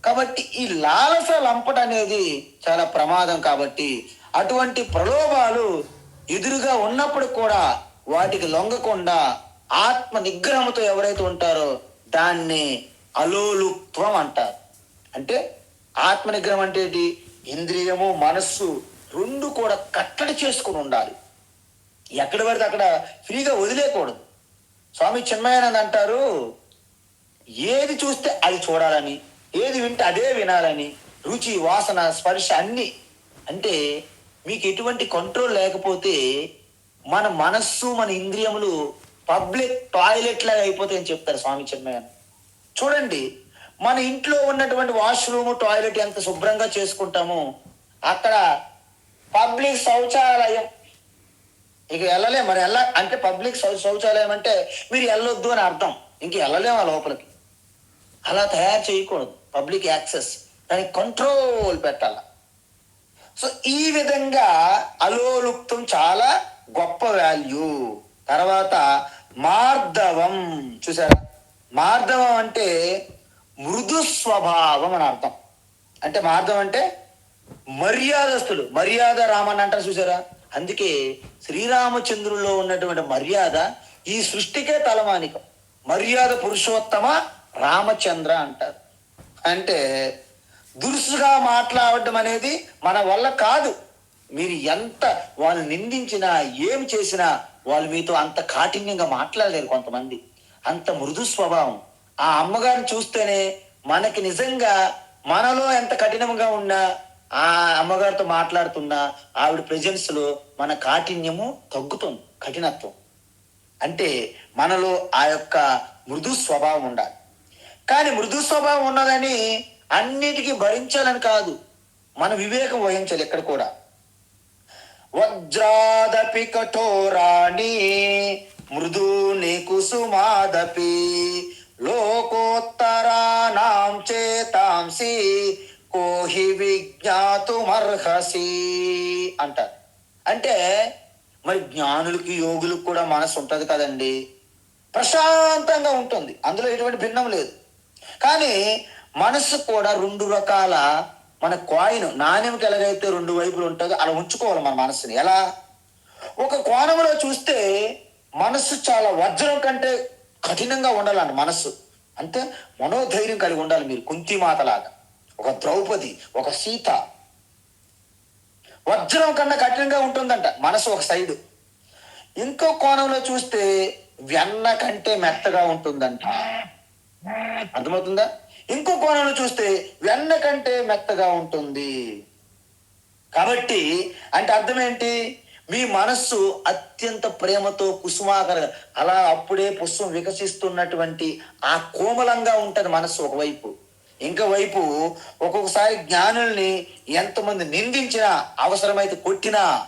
కాబట్టి ఈ లాలస లంపట అనేది చాలా ప్రమాదం. కాబట్టి అటువంటి ప్రలోభాలు ఎదురుగా ఉన్నప్పుడు కూడా వాటికి లొంగకుండా ఆత్మ నిగ్రహంతో ఎవరైతే ఉంటారో దాన్ని అలోలుప్త్వం అంటారు. అంటే ఆత్మ నిగ్రహం అంటే ఏంటి, ఇంద్రియము మనస్సు రెండు కూడా కట్టడి చేసుకుని ఉండాలి. ఎక్కడ పడితే అక్కడ ఫ్రీగా వదిలేయకూడదు. స్వామి చిన్మయానంద అంటారు, ఏది చూస్తే అది చూడాలని, ఏది వింటే అదే వినాలని, రుచి, వాసన, స్పర్శ అన్ని. అంటే మీకు ఎటువంటి కంట్రోల్ లేకపోతే మన మనస్సు, మన ఇంద్రియములు పబ్లిక్ టాయిలెట్ లాగా అయిపోతాయని చెప్తారు స్వామి చిన్మయ్య. చూడండి, మన ఇంట్లో ఉన్నటువంటి వాష్రూమ్ టాయిలెట్ ఎంత శుభ్రంగా చేసుకుంటామో, అక్కడ పబ్లిక్ శౌచాలయం ఇక వెళ్ళలేం. మరి అంటే పబ్లిక్ శౌచాలయం అంటే మీరు వెళ్ళొద్దు అని అర్థం. ఇంక వెళ్ళలేము ఆ లోపలికి. అలా తయారు చేయకూడదు. పబ్లిక్ యాక్సెస్, దానికి కంట్రోల్ పెట్టాల. సో ఈ విధంగా అలోలుప్తం చాలా గొప్ప వాల్యూ. తర్వాత మార్దవం, చూసారా? మార్దవం అంటే మృదు స్వభావం అని అర్థం. అంటే మార్దవం అంటే మర్యాదస్తులు, మర్యాద రామన్ అంటారు చూసారా? అందుకే శ్రీరామచంద్రుల్లో ఉన్నటువంటి మర్యాద ఈ సృష్టికే తలమానికం. మర్యాద పురుషోత్తమ రామచంద్ర అంటారు. అంటే దురుసుగా మాట్లాడడం అనేది మన వల్ల కాదు. మీరు ఎంత వాళ్ళు నిందించినా ఏం చేసినా వాళ్ళు మీతో అంత కాఠిన్యంగా మాట్లాడలేరు. కొంతమంది అంత మృదు స్వభావం. ఆ అమ్మగారిని చూస్తేనే మనకి నిజంగా మనలో ఎంత కఠినంగా ఉన్నా ఆ అమ్మగారితో మాట్లాడుతున్నా ఆవిడ ప్రెజెన్స్ లో మన కాఠిన్యము తగ్గుతుంది, కఠినత్వం. అంటే మనలో ఆ యొక్క మృదు స్వభావం ఉండాలి. కానీ మృదు స్వభావం ఉన్నదని అన్నిటికీ భరించాలని కాదు, మన వివేకం వహించాలి ఎక్కడ కూడా. వజ్రాదపి కఠోరాణి మృదూని కుసుమాదపి లోకోత్తరాణాం చేతాంసి కోహి విజ్ఞాతుమర్హసి అంటారు. అంటే మరి జ్ఞానులకి యోగులకు కూడా మనసు ఉంటుంది కదండి, ప్రశాంతంగా ఉంటుంది, అందులో ఎటువంటి భిన్నం లేదు. కానీ మనసు కూడా రెండు రకాల, మన కాయిన్ నాణ్యంకి ఎలాగైతే రెండు వైపులు ఉంటుందో అలా ఉంచుకోవాలి మన మనసుని. ఎలా? ఒక కోణంలో చూస్తే మనస్సు చాలా వజ్రం కంటే కఠినంగా ఉండాలంట మనస్సు. అంటే మనోధైర్యం కలిగి ఉండాలి. మీరు కుంతిమాతలాగా, ఒక ద్రౌపది, ఒక సీత వజ్రం కన్నా కఠినంగా ఉంటుందంట మనసు ఒక సైడు. ఇంకో కోణంలో చూస్తే వెన్న కంటే మెత్తగా ఉంటుందంట. అర్థమవుతుందా? ఇంకో కోణంలో చూస్తే వెన్న కంటే మెత్తగా ఉంటుంది. కాబట్టి అంటే అర్థం ఏంటి? మీ మనస్సు అత్యంత ప్రేమతో కుసుమాకర, అలా అప్పుడే పుష్పం వికసిస్తున్నటువంటి ఆ కోమలంగా ఉంటది మనస్సు ఒకవైపు. ఇంకో వైపు ఒక్కొక్కసారి జ్ఞానుల్ని ఎంతమంది నిందించినా, అవసరమైతే కొట్టినా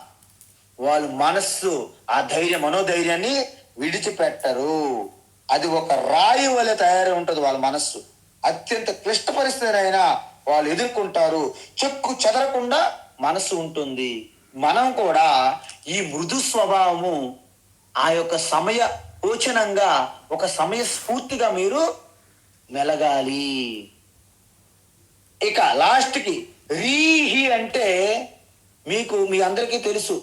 వాళ్ళు మనస్సు ఆ మనోధైర్యాన్ని విడిచిపెట్టరు. అది ఒక రాయి వలె తయారై ఉంటుంది వాళ్ళ మనస్సు. అత్యంత క్లిష్ట పరిస్థితినైనా వాళ్ళు ఎదుర్కొంటారు. చెక్కు చెదరకుండా మనస్సు ఉంటుంది. మనం కూడా ఈ మృదు స్వభావము ఆ యొక్క సమయ ఓచనంగా, ఒక సమయ స్ఫూర్తిగా మీరు మెలగాలి. ఇక లాస్ట్కి రీహి అంటే మీకు మీ అందరికీ తెలుసు,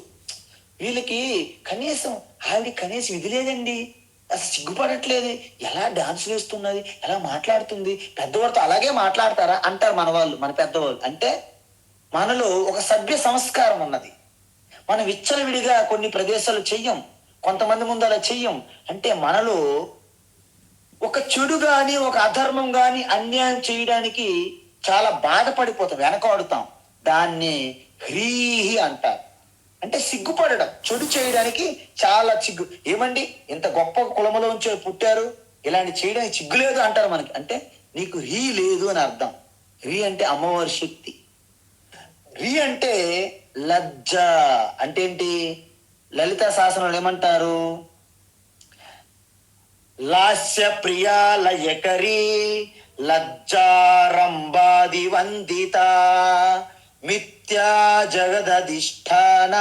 వీళ్ళకి కనీసం కనీసం ఇది లేదండి, అసలు సిగ్గుపడట్లేదు, ఎలా డాన్స్ వేస్తున్నది, ఎలా మాట్లాడుతుంది, పెద్దవారితో అలాగే మాట్లాడతారా అంటారు మన వాళ్ళు, మన పెద్దవాళ్ళు. అంటే మనలో ఒక సభ్య సంస్కారం ఉన్నది. మనం విచ్చలవిడిగా కొన్ని ప్రదేశాలు చెయ్యం, కొంతమంది ముందు అలా చెయ్యం. అంటే మనలో ఒక చెడు గాని, ఒక అధర్మం గాని, అన్యాయం చేయడానికి చాలా బాధపడిపోతాం, వెనకాడుతాం. దాన్ని హ్రీహి అంటారు. అంటే సిగ్గుపడడం, చెడు చేయడానికి చాలా సిగ్గు. ఏమండి ఇంత గొప్ప కులములోంచి పుట్టారు, ఇలాంటి చేయడానికి సిగ్గు లేదు అంటారు మనకి. అంటే నీకు రీ లేదు అని అర్థం. రీ అంటే అమ్మవారి శక్తి. రీ అంటే లజ్జ. అంటే ఏంటి? లలిత శాసనంలో ఏమంటారు? లాస్య ప్రియా లయకరీ లజ్జారంబాది వందిత మిథ్యా జగదధిష్టాన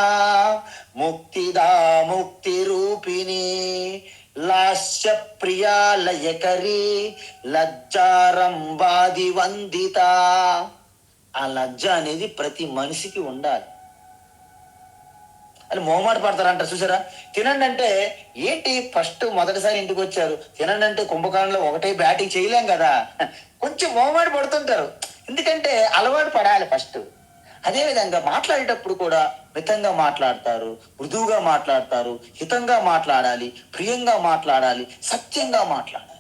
ముక్తిదా ముక్తి రూపిణి. లాస్య ప్రియా లయకరీ లజ్జారంబాది వందిత. ఆ లజ్జ అనేది ప్రతి మనిషికి ఉండాలి. అని మొహమాట పడతారంట చూసారా? తినండి అంటే ఏంటి, ఫస్ట్ మొదటిసారి ఇంటికి వచ్చారు తినండి అంటే కుంభకాలంలో ఒకటే బ్యాటింగ్ చేయలేం కదా, కొంచెం మొహమాట పడుతుంటారు. ఎందుకంటే అలవాటు పడాలి ఫస్ట్. అదేవిధంగా మాట్లాడేటప్పుడు కూడా మితంగా మాట్లాడతారు, మృదువుగా మాట్లాడతారు, హితంగా మాట్లాడాలి, ప్రియంగా మాట్లాడాలి, సత్యంగా మాట్లాడాలి.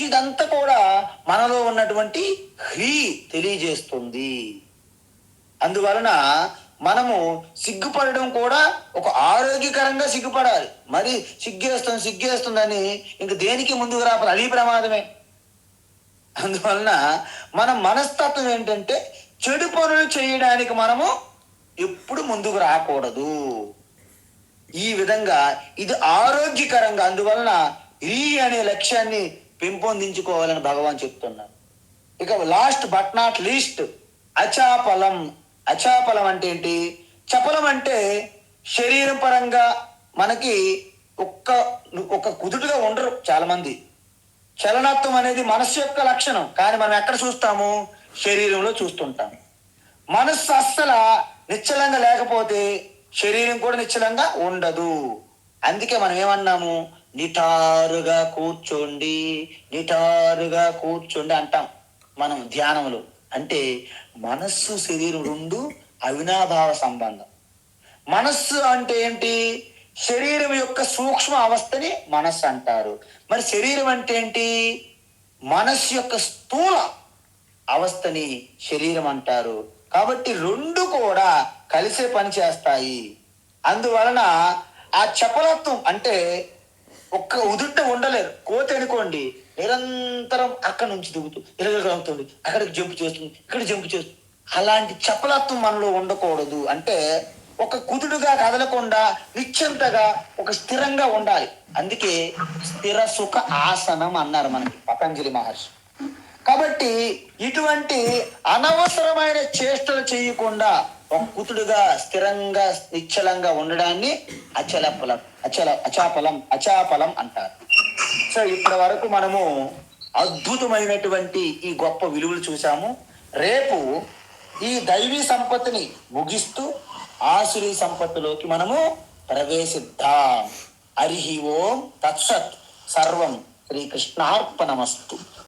ఇదంతా కూడా మనలో ఉన్నటువంటి హ్రీ తెలియజేస్తుంది. అందువలన మనము సిగ్గుపడడం కూడా ఒక ఆరోగ్యకరంగా సిగ్గుపడాలి. మరి సిగ్గేస్తుందని ఇంక దేనికి ముందుకు రావాలి, అది ప్రమాదమే. అందువలన మన మనస్తత్వం ఏంటంటే చెడు పనులు చేయడానికి మనము ఎప్పుడు ముందుకు రాకూడదు. ఈ విధంగా ఇది ఆరోగ్యకరంగా, అందువలన ఈ అనే లక్ష్యాన్ని పెంపొందించుకోవాలని భగవాన్ చెప్తున్నారు. ఇక లాస్ట్ బట్ నాట్ లీస్ట్ అచాపలం. అచాపలం అంటే ఏంటి? చపలం అంటే శరీరం పరంగా మనకి ఒక్క కుదుటుగా ఉండరు చాలా మంది. చలనత్వం అనేది మనస్సు యొక్క లక్షణం, కానీ మనం ఎక్కడ చూస్తాము? శరీరంలో చూస్తుంటాం. మనస్సు అస్సలు నిశ్చలంగా లేకపోతే శరీరం కూడా నిశ్చలంగా ఉండదు. అందుకే మనం ఏమన్నాము? నిటారుగా కూర్చోండి అంటాం మనం ధ్యానంలో. అంటే మనస్సు శరీరం రెండు అవినాభావ సంబంధం. మనస్సు అంటే ఏంటి? శరీరం యొక్క సూక్ష్మ అవస్థని మనస్సు అంటారు. మరి శరీరం అంటే ఏంటి? మనస్సు యొక్క స్థూల అవస్థని శరీరం అంటారు. కాబట్టి రెండు కూడా కలిసే పని చేస్తాయి. అందువలన ఆ చపలత్వం అంటే ఒక్క ఉదుట ఉండలేరు. కోతి అనుకోండి, నిరంతరం అక్కడి నుంచి దిగుతూ ఇరగలుగుతుంది, అక్కడికి జంపు చేస్తుంది, ఇక్కడ జంపు చేస్తుంది. అలాంటి చపలత్వం మనలో ఉండకూడదు. అంటే ఒక కుదుడుగా కదలకుండా నిశ్చింతగా ఒక స్థిరంగా ఉండాలి. అందుకే స్థిర సుఖ ఆసనం అన్నారు మనకి పతంజలి మహర్షి. కాబట్టి ఇటువంటి అనవసరమైన చేష్టలు చేయకుండా ఒక కుతుడుగా స్థిరంగా నిశ్చలంగా ఉండడాన్ని అచాపలం అంటారు. సో ఇప్పటి వరకు మనము అద్భుతమైనటువంటి ఈ గొప్ప విలువలు చూసాము. రేపు ఈ దైవీ సంపత్తిని ముగిస్తూ ఆసురీ సంపత్తిలోకి మనము ప్రవేశిద్దాం. హరి ఓం తత్సత్. సర్వం శ్రీకృష్ణార్పణమస్తు.